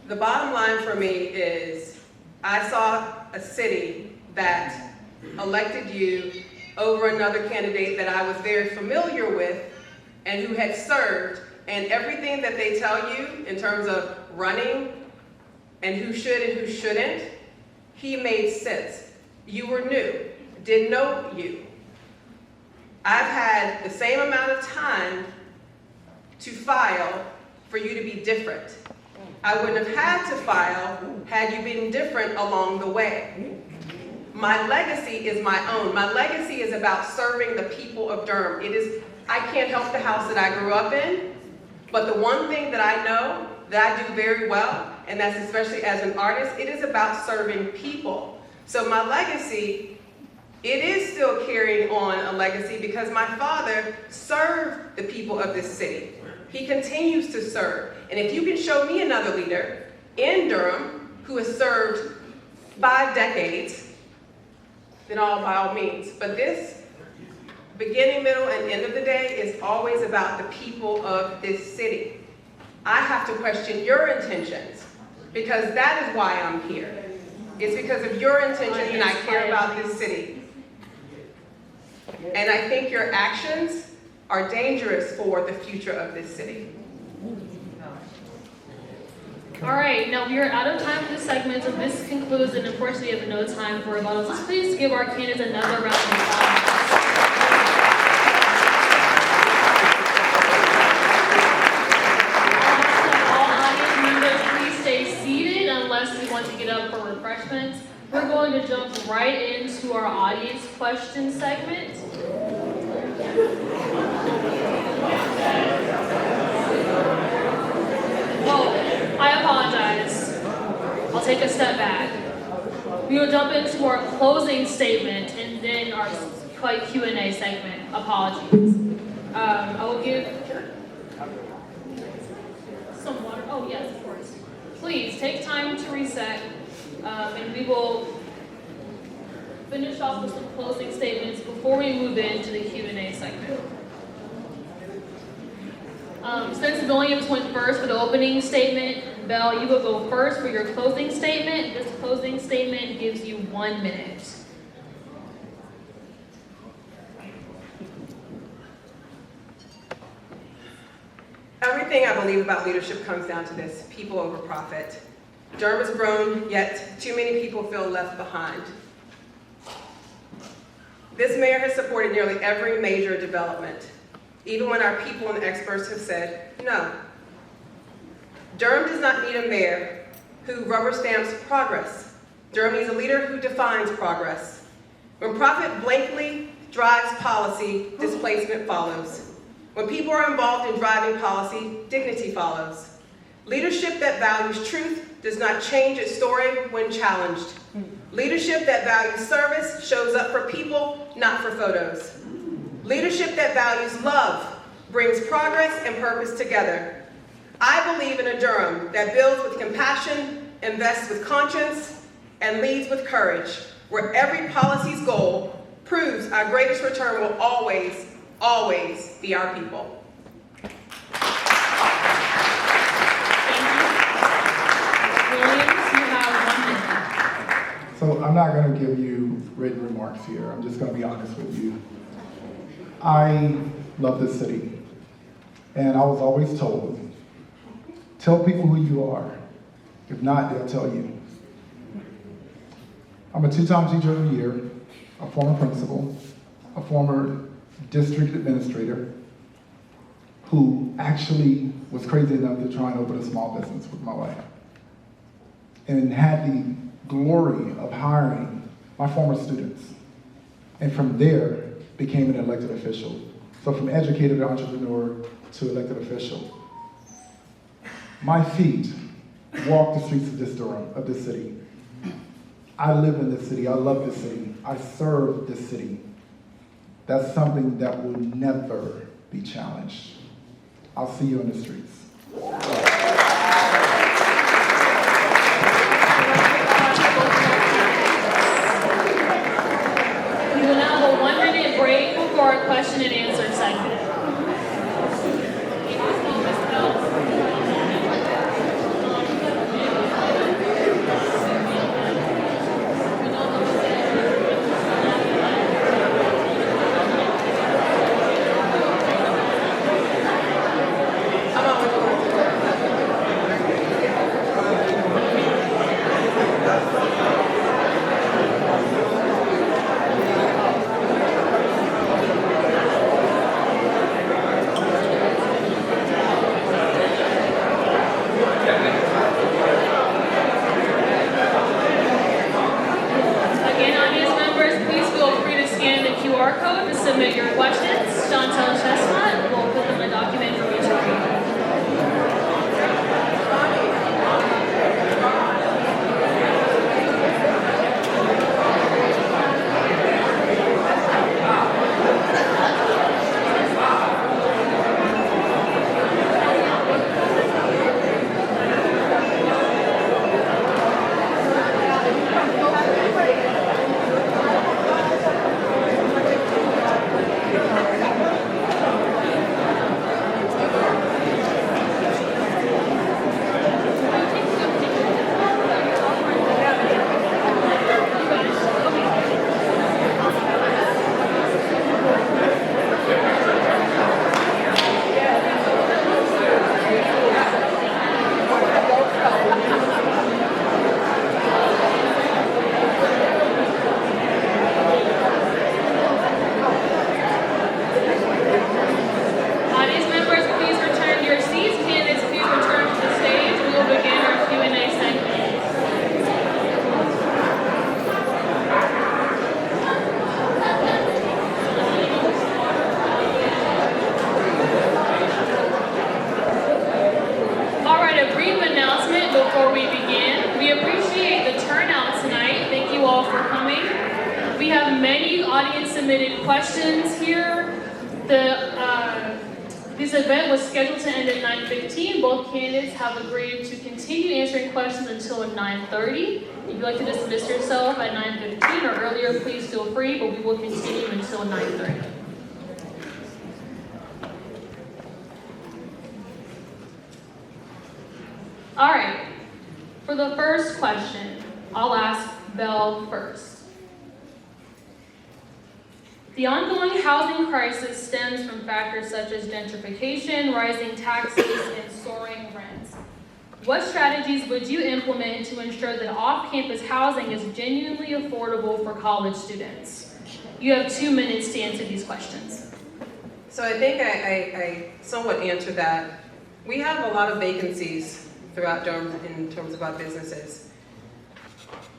The bottom line for me is I saw a city that elected you over another candidate that I was very familiar with and who had served, and everything that they tell you in terms of running and who should and who shouldn't, he made sense. You were new, didn't know you. I've had the same amount of time to file for you to be different. I wouldn't have had to file had you been different along the way. My legacy is my own. My legacy is about serving the people of Durham. I can't help the house that I grew up in, but the one thing that I know that I do very well, and that's especially as an artist, it is about serving people. So my legacy, it is still carrying on a legacy because my father served the people of this city. He continues to serve. And if you can show me another leader in Durham who has served 5 decades, then by all means. But this beginning, middle, and end of the day is always about the people of this city. I have to question your intentions because that is why I'm here. It's because of your intentions and I care about this city. And I think your actions are dangerous for the future of this city. All right, now we are out of time for this segment, so this concludes, and unfortunately we have no time for rebuttals. Let's please give our candidates another round of applause. All audience members, please stay seated unless you want to get up for refreshments. We're going to jump right into our audience question segment. Oh, I apologize. I'll take a step back. We will jump into our closing statement and then our Q&A segment. Apologies. I will give some water. Oh, yes, of course. Please take time to reset, and we will finish off with some closing statements before we move into the Q&A segment. Since Williams went first for the opening statement, Belle, you will go first for your closing statement. This closing statement gives you 1 minute. Everything I believe about leadership comes down to this: people over profit. Durham has grown, yet too many people feel left behind. This mayor has supported nearly every major development, even when our people and experts have said no. Durham does not need a mayor who rubber stamps progress. Durham needs a leader who defines progress. When profit blankly drives policy, displacement follows. When people are involved in driving policy, dignity follows. Leadership that values truth does not change its story when challenged. Leadership that values service shows up for people, not for photos. Leadership that values love brings progress and purpose together. I believe in a Durham that builds with compassion, invests with conscience, and leads with courage, where every policy's goal proves our greatest return will always, always be our people. So I'm not going to give you written remarks here. I'm just going to be honest with you. I love this city, and I was always told, tell people who you are. If not, they'll tell you. I'm a 2-time Teacher of the Year, a former principal, a former district administrator, who actually was crazy enough to try and open a small business with my wife, and had the glory of hiring my former students, and from there became an elected official. So from educated entrepreneur to elected official. My feet walk the streets of this city. I live in this city, I love this city, I serve this city. That's something that will never be challenged. I'll see you in the streets. We will now have a 1-minute break before our question and answer segment. submit your questions. Chantel Chestnut will put them in a document for me to read. Questions here. This event was scheduled to end at 9:15. Both candidates have agreed to continue answering questions until 9:30. If you'd like to dismiss yourself at 9:15 or earlier, please feel free, but we will continue until 9:30. All right, for the first question, I'll ask Belle first. The ongoing housing crisis stems from factors such as gentrification, rising taxes, and soaring rents. What strategies would you implement to ensure that off-campus housing is genuinely affordable for college students? You have 2 minutes to answer these questions. So I think I somewhat answered that. We have a lot of vacancies throughout Durham in terms of our businesses.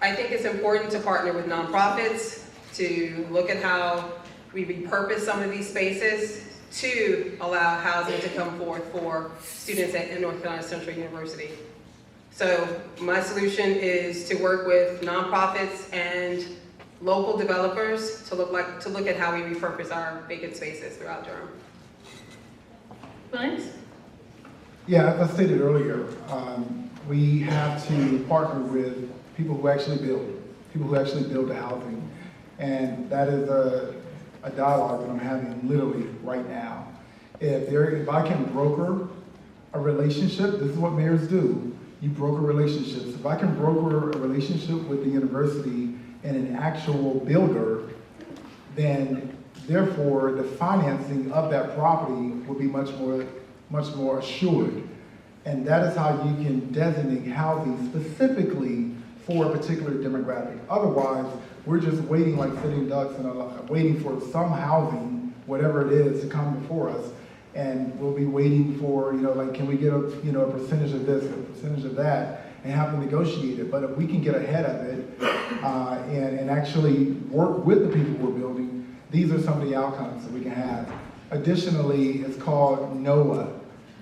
I think it's important to partner with nonprofits to look at how we repurpose some of these spaces to allow housing to come forth for students at North Carolina Central University. So my solution is to work with nonprofits and local developers to look at how we repurpose our vacant spaces throughout Durham. Williams? Yeah, as I stated earlier, we have to partner with people who actually build the housing. And that is a dialogue that I'm having literally right now. If I can broker a relationship, this is what mayors do. You broker relationships. If I can broker a relationship with the university and an actual builder, then therefore the financing of that property will be much more assured. And that is how you can designate housing specifically for a particular demographic. Otherwise, we're just waiting like sitting ducks and waiting for some housing, whatever it is, to come before us. And we'll be waiting for, like, can we get a percentage of this, a percentage of that, and have to negotiate it. But if we can get ahead of it and actually work with the people we're building, these are some of the outcomes that we can have. Additionally, it's called NOAA,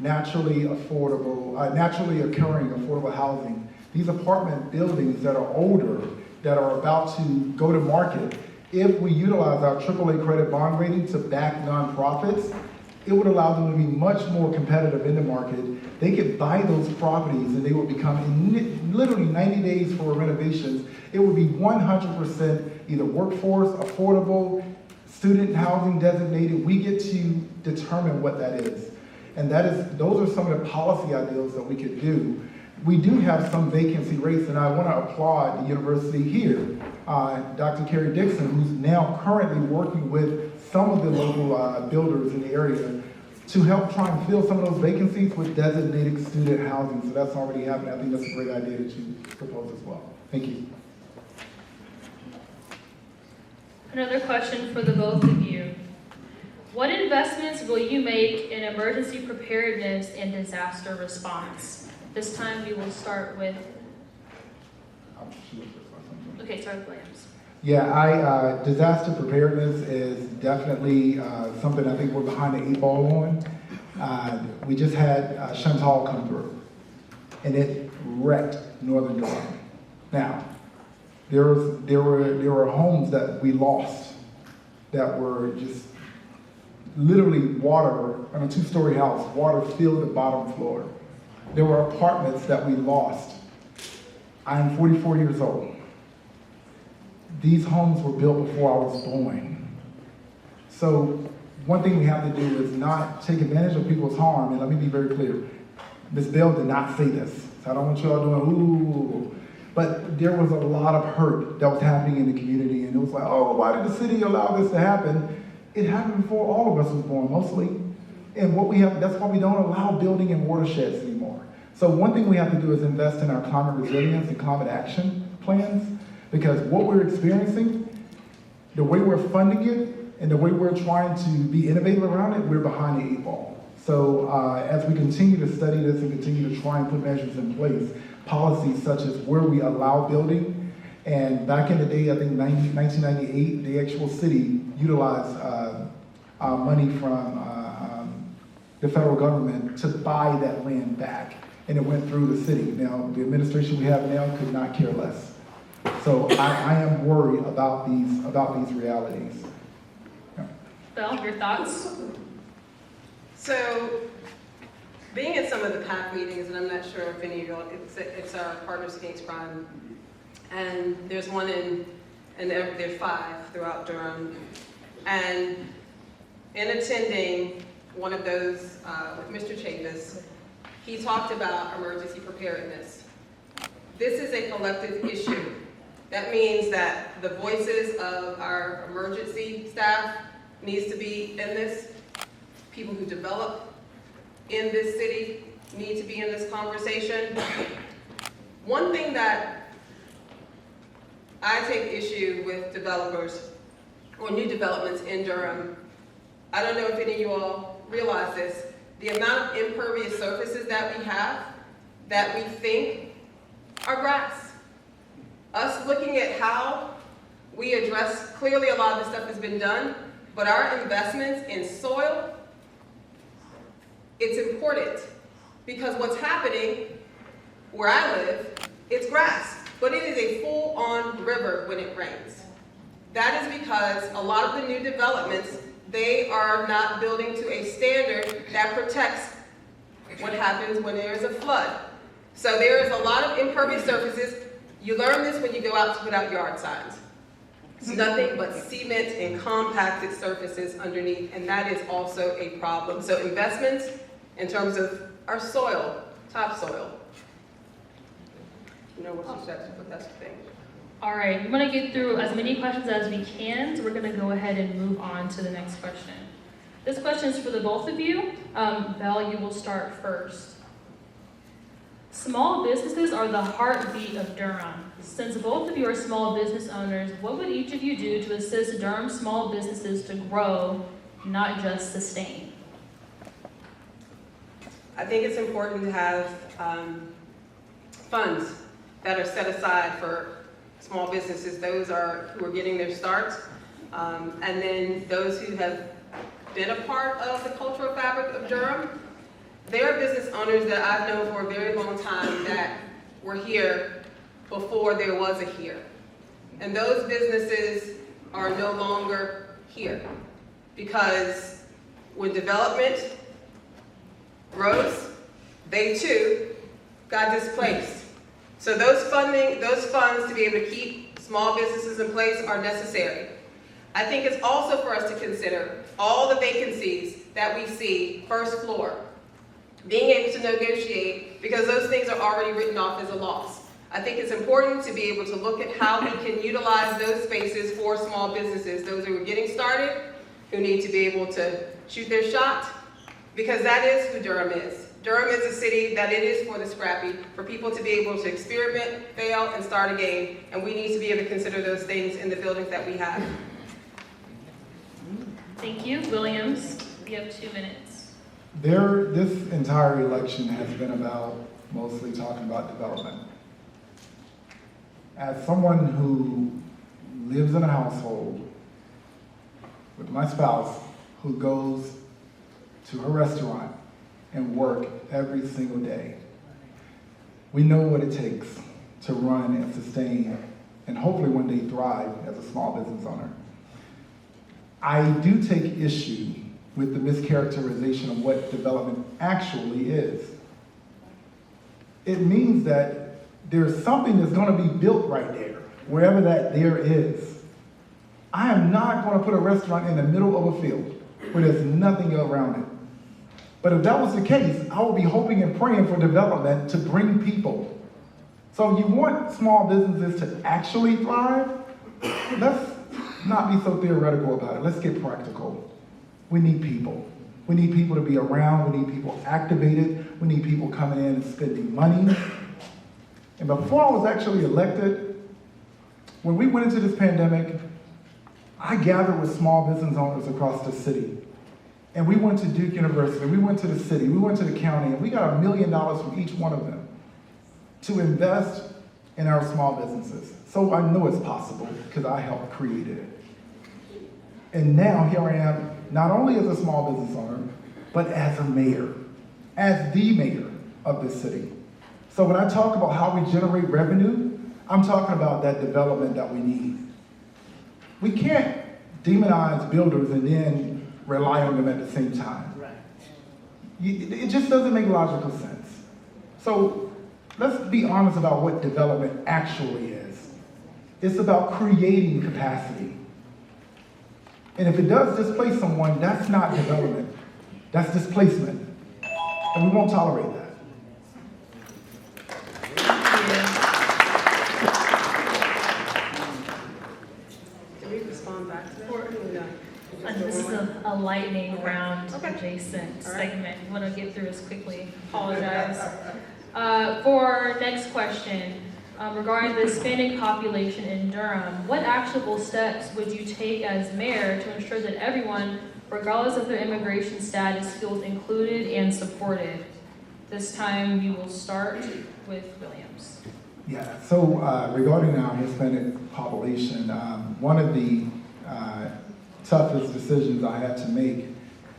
naturally occurring affordable housing. These apartment buildings that are older, that are about to go to market, if we utilize our AAA credit bond rating to back nonprofits, it would allow them to be much more competitive in the market. They could buy those properties and they would become, in literally 90 days for renovations, it would be 100% either workforce, affordable, student housing designated. We get to determine what that is. And those are some of the policy ideals that we could do. We do have some vacancy rates, and I want to applaud the university here, Dr. Carrie Dixon, who's now currently working with some of the local builders in the area to help try and fill some of those vacancies with designated student housing. So that's already happening. I think that's a great idea that you proposed as well. Thank you. Another question for the both of you. What investments will you make in emergency preparedness and disaster response? This time we will start with, start with Williams. Yeah, disaster preparedness is definitely something I think we're behind the 8 ball on. We just had Chantal come through, and it wrecked northern Durham. Now, there were homes that we lost that were just literally water on a 2-story house. Water filled the bottom floor. There were apartments that we lost. I am 44 years old. These homes were built before I was born. So one thing we have to do is not take advantage of people's harm. And let me be very clear. Ms. Bell did not say this. So I don't want you all doing, ooh. But there was a lot of hurt that was happening in the community. And it was like, oh, why did the city allow this to happen? It happened before all of us was born, mostly. And that's why we don't allow building in watersheds anymore. So one thing we have to do is invest in our climate resilience and climate action plans. Because what we're experiencing, the way we're funding it, and the way we're trying to be innovative around it, we're behind the 8 ball. So as we continue to study this and continue to try and put measures in place, policies such as where we allow building, and back in the day, I think 1998, the actual city utilized money from the federal government to buy that land back, and it went through the city. Now, the administration we have now could not care less. So I am worried about these realities. Yeah. Bill, your thoughts? So, being in some of the PAC meetings, and I'm not sure if any of y'all, it's our Partners Against Crime, and there's one and there are 5 throughout Durham. And in attending one of those with Mr. Chavis, he talked about emergency preparedness. This is a collective issue. That means that the voices of our emergency staff needs to be in this. People who develop in this city need to be in this conversation. One thing that I take issue with developers or new developments in Durham, I don't know if any of you all realize this, the amount of impervious surfaces that we have that we think are grass. Us looking at how we address, clearly a lot of this stuff has been done, but our investments in soil, it's important because what's happening where I live, it's grass, but it is a full-on river when it rains. That is because a lot of the new developments, they are not building to a standard that protects what happens when there is a flood. So there is a lot of impervious surfaces. You learn this when you go out to put out yard signs. It's nothing but cement and compacted surfaces underneath, and that is also a problem. So investments in terms of our soil, topsoil. You know what you said, but that's the thing. All right, we want to get through as many questions as we can, so we're going to go ahead and move on to the next question. This question is for the both of you. Val, you will start first. Small businesses are the heartbeat of Durham. Since both of you are small business owners, what would each of you do to assist Durham small businesses to grow, not just sustain? I think it's important to have funds that are set aside for small businesses. Those who are getting their start, and then those who have been a part of the cultural fabric of Durham. There are business owners that I've known for a very long time that were here before there was a here. And those businesses are no longer here because when development grows, they too got displaced. So those funds to be able to keep small businesses in place are necessary. I think it's also for us to consider all the vacancies that we see first floor. Being able to negotiate, because those things are already written off as a loss. I think it's important to be able to look at how we can utilize those spaces for small businesses, those who are getting started, who need to be able to shoot their shot, because that is who Durham is. Durham is a city that it is for the scrappy, for people to be able to experiment, fail, and start again, and we need to be able to consider those things in the buildings that we have. Thank you. Williams, you have 2 minutes. This entire election has been about mostly talking about development. As someone who lives in a household with my spouse who goes to her restaurant and work every single day. We know what it takes to run and sustain and hopefully one day thrive as a small business owner. I do take issue with the mischaracterization of what development actually is. It means that there's something that's going to be built right there, wherever that there is. I am not going to put a restaurant in the middle of a field where there's nothing around it. But if that was the case, I would be hoping and praying for development to bring people. So you want small businesses to actually thrive? Let's not be so theoretical about it. Let's get practical. We need people. We need people to be around. We need people activated. We need people coming in and spending money. And before I was actually elected, when we went into this pandemic, I gathered with small business owners across the city. And we went to Duke University, we went to the city, we went to the county, and we got $1 million from each one of them to invest in our small businesses. So I know it's possible because I helped create it. And now here I am, not only as a small business owner, but as a mayor, as the mayor of this city. So when I talk about how we generate revenue, I'm talking about that development that we need. We can't demonize builders and then rely on them at the same time. It just doesn't make logical sense. So let's be honest about what development actually is. It's about creating capacity. And if it does displace someone, that's not development. That's displacement. And we won't tolerate that. Did we respond back to that? Or no? This is a lightning round Okay. adjacent All right. segment. I want to get through this quickly. Apologize. For our next question, regarding the Hispanic population in Durham, what actionable steps would you take as mayor to ensure that everyone, regardless of their immigration status, feels included and supported? This time you will start with Williams. Yeah, so regarding our Hispanic population, one of the toughest decisions I had to make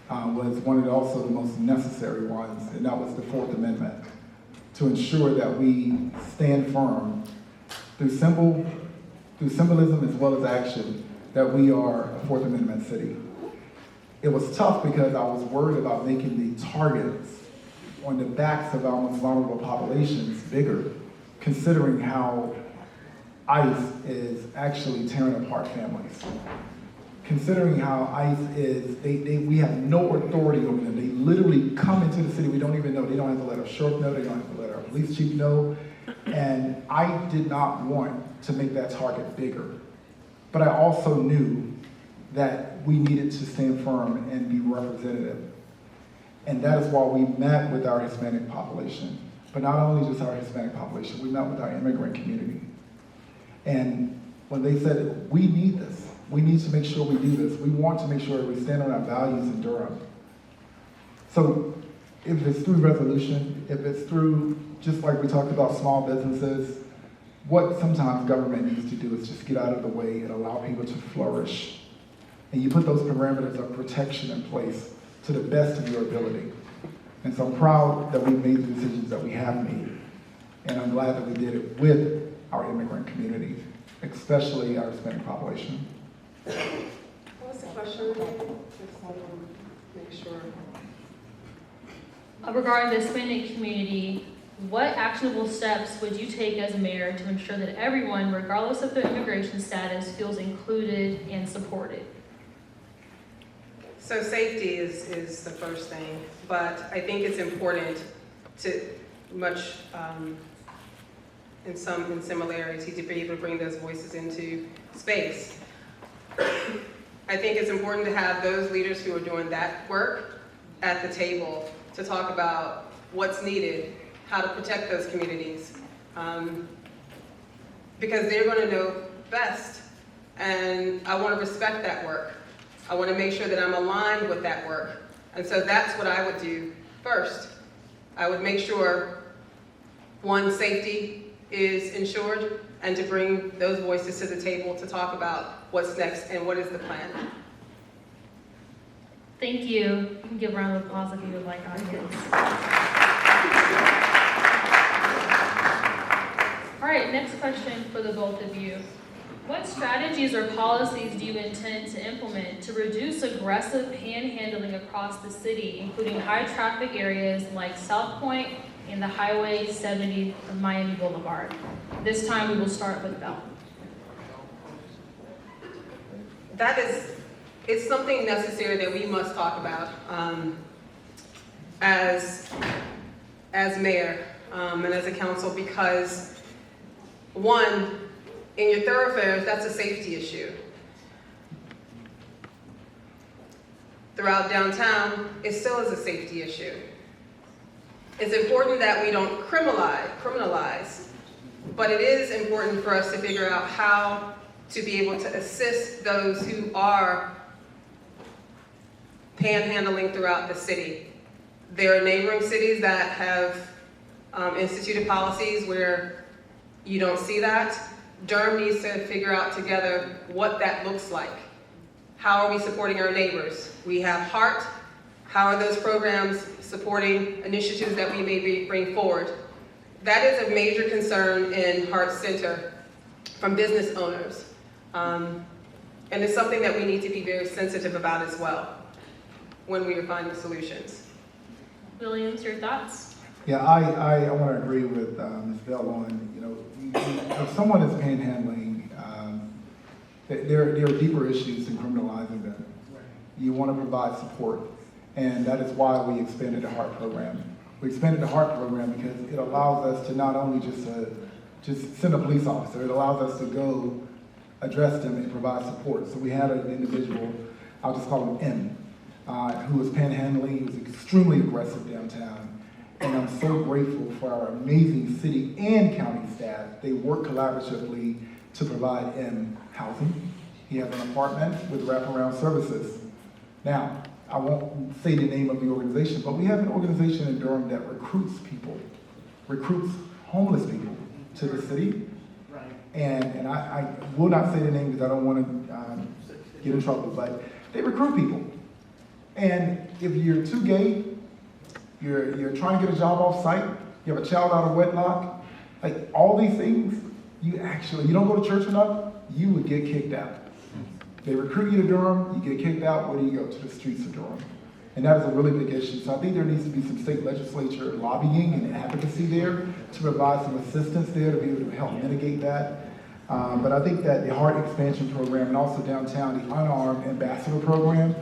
was one of also the most necessary ones, and that was the Fourth Amendment, to ensure that we stand firm through symbolism as well as action, that we are a Fourth Amendment city. It was tough because I was worried about making the targets on the backs of our most vulnerable populations bigger, considering how ICE is actually tearing apart families. Considering how ICE is, we have no authority over them. They literally come into the city, we don't even know. They don't have to let our sheriff know, they don't have to let our police chief know. And I did not want to make that target bigger. But I also knew that we needed to stand firm and be representative. And that is why we met with our Hispanic population. But not only just our Hispanic population, we met with our immigrant community. And when they said, we need this, we need to make sure we do this. We want to make sure we stand on our values in Durham. So if it's through resolution, if it's through, just like we talked about small businesses, what sometimes government needs to do is just get out of the way and allow people to flourish. And you put those parameters of protection in place to the best of your ability. And so I'm proud that we made the decisions that we have made. And I'm glad that we did it with our immigrant community, especially our Hispanic population. What was the question? Just make sure. Regarding the Hispanic community, what actionable steps would you take as mayor to ensure that everyone, regardless of their immigration status, feels included and supported? So safety is the first thing, but I think it's important to in similarity to be able to bring those voices into space. I think it's important to have those leaders who are doing that work at the table to talk about what's needed, how to protect those communities, because they're going to know best, and I want to respect that work. I want to make sure that I'm aligned with that work, and so that's what I would do first. I would make sure, one, safety is ensured, and to bring those voices to the table to talk about what's next and what is the plan. Thank you. You can give a round of applause if you would like, audience. All right, next question for the both of you. What strategies or policies do you intend to implement to reduce aggressive panhandling across the city, including high traffic areas like South Point and the Highway 70 of Miami Boulevard? This time we will start with Belle. It's something necessary that we must talk about as mayor and as a council, because one, in your thoroughfares, that's a safety issue. Throughout downtown, it still is a safety issue. It's important that we don't criminalize, but it is important for us to figure out how to be able to assist those who are panhandling throughout the city. There are neighboring cities that have instituted policies where you don't see that. Durham needs to figure out together what that looks like. How are we supporting our neighbors? We have HEART. How are those programs supporting initiatives that we may bring forward? That is a major concern in HEART Center from business owners. And it's something that we need to be very sensitive about as well when we are finding solutions. Williams, your thoughts? Yeah, I want to agree with Ms. Bell on, if someone is panhandling, there are deeper issues in criminalizing them. You want to provide support, and that is why we expanded the HEART program. We expanded the HEART program because it allows us to not only just send a police officer, it allows us to go address them and provide support. So we had an individual, I'll just call him M, who was panhandling. He was extremely aggressive downtown. And I'm so grateful for our amazing city and county staff. They work collaboratively to provide M housing. He has an apartment with wraparound services. Now, I won't say the name of the organization, but we have an organization in Durham that recruits homeless people to the city. And I will not say the name because I don't want to get in trouble, but they recruit people. And if you're too gay, you're trying to get a job off site, you have a child out of wedlock, like all these things, you don't go to church enough, you would get kicked out. They recruit you to Durham, you get kicked out, where do you go? To the streets of Durham. And that is a really big issue. So I think there needs to be some state legislature lobbying and advocacy there to provide some assistance there to be able to help mitigate that. But I think that the HEART expansion program and also downtown, the unarmed ambassador program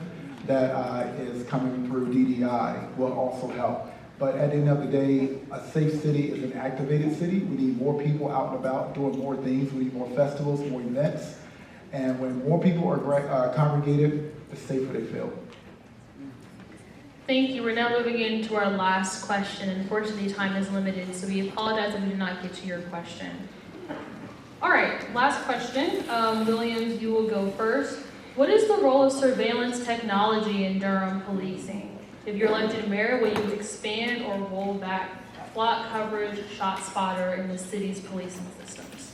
that is coming through DDI will also help. But at the end of the day, a safe city is an activated city. We need more people out and about doing more things. We need more festivals, more events. And when more people are congregated, the safer they feel. Thank you. We're now moving into our last question. Unfortunately, time is limited, so we apologize if we did not get to your question. All right, last question. Williams, you will go first. What is the role of surveillance technology in Durham policing? If you're elected mayor, will you expand or roll back flock coverage, shot spotter in the city's policing systems?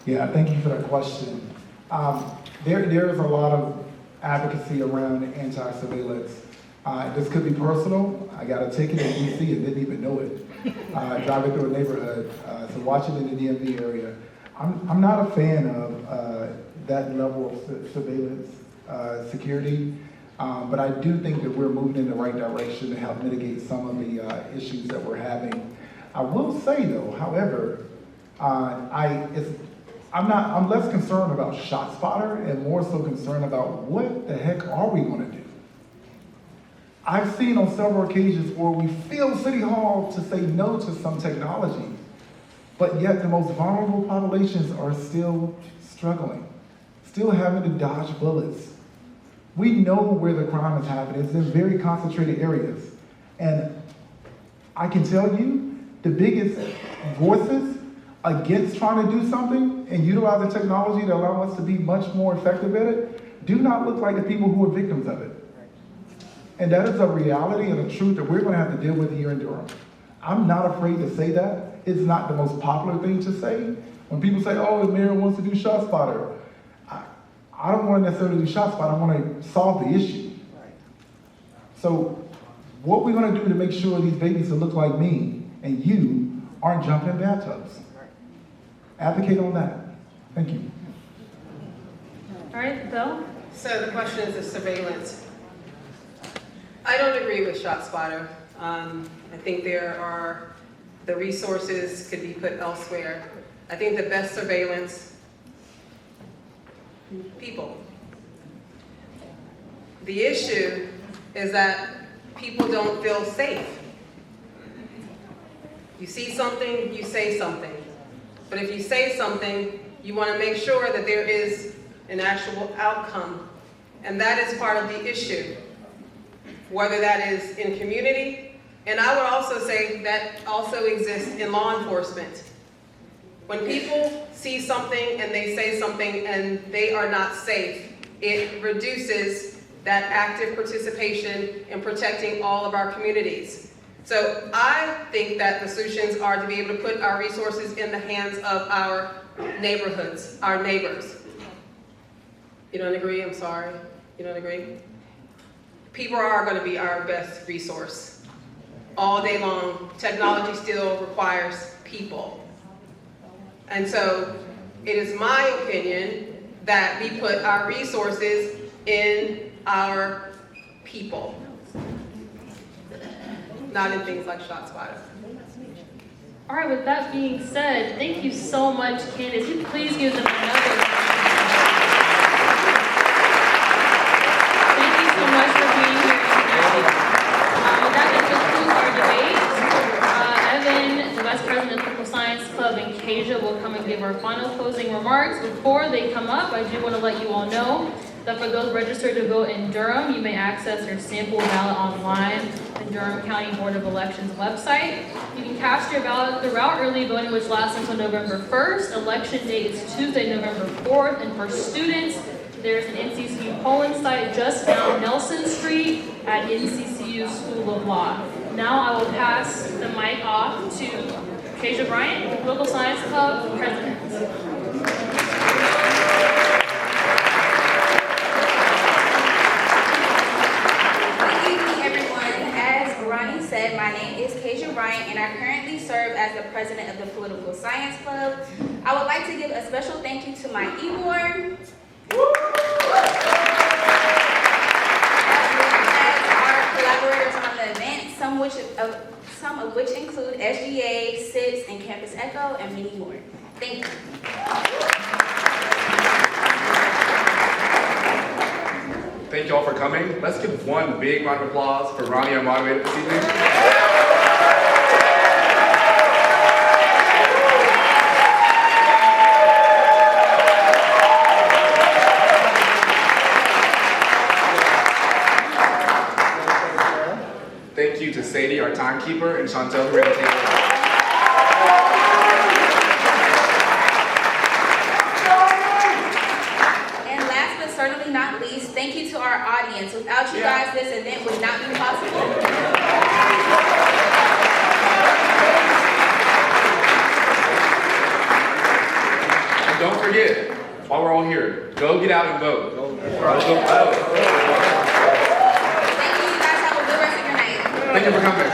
Yeah, thank you for that question. There is a lot of advocacy around anti-surveillance. This could be personal. I got a ticket in DC and didn't even know it. Driving through a neighborhood, so watching in the DMV area. I'm not a fan of that level of surveillance security, but I do think that we're moving in the right direction to help mitigate some of the issues that we're having. I will say though, however, I'm less concerned about ShotSpotter and more so concerned about what the heck are we going to do? I've seen on several occasions where we fill City Hall to say no to some technology, but yet the most vulnerable populations are still struggling, still having to dodge bullets. We know where the crime is happening. It's in very concentrated areas. And I can tell you, the biggest voices against trying to do something and utilize the technology to allow us to be much more effective at it do not look like the people who are victims of it. And that is a reality and a truth that we're going to have to deal with here in Durham. I'm not afraid to say that. it's not the most popular thing to say. When people say, oh, the mayor wants to do shot spotter, I don't want to necessarily do shot spotter, I want to solve the issue. So what we're going to do to make sure these babies that look like me and you aren't jumping in bathtubs. Advocate on that. Thank you. All right, Bill? So the question is the surveillance. I don't agree with ShotSpotter. I think the resources could be put elsewhere. I think the best surveillance, people. The issue is that people don't feel safe. You see something, you say something. But if you say something, you want to make sure that there is an actual outcome. And that is part of the issue, whether that is in community. And I would also say that also exists in law enforcement. When people see something and they say something and they are not safe, it reduces that active participation in protecting all of our communities. So I think that the solutions are to be able to put our resources in the hands of our neighborhoods, our neighbors. You don't agree? I'm sorry. You don't agree? People are going to be our best resource. All day long, technology still requires people. And so it is my opinion that we put our resources in our people, not in things like ShotSpotter. All right, with that being said, thank you so much, Candace. You please give them another. Thank you so much for being here tonight. That concludes our debate. Evan, the Vice President of Political Science Club, and Kasia will come and give our final closing remarks. Before they come up, I do want to let you all know that for those registered to vote in Durham, you may access your sample ballot online on the Durham County Board of Elections website. You can cast your ballot throughout early voting, which lasts until November 1st. Election date is Tuesday, November 4th. And for students, there's an NCCU polling site just down Nelson Street at NCCU School of Law. Now I will pass the mic off to Kasia Bryant, Political Science Club President. Ronni said, my name is Kasia Bryant, and I currently serve as the president of the Political Science Club. I would like to give a special thank you to my e-board, as our collaborators on the event, some of which include SGA, SITS, and Campus Echo, and many more. Thank you. Thank you all for coming. Let's give one big round of applause for Ronni, our moderator this evening. Thank you to Sadie, our timekeeper, and Chantel, who ran the table. Certainly not least, thank you to our audience. Without you guys, this event would not be possible. And don't forget, while we're all here, go get out and vote. Go vote. Thank you, you guys have a good rest of your night. Thank you for coming.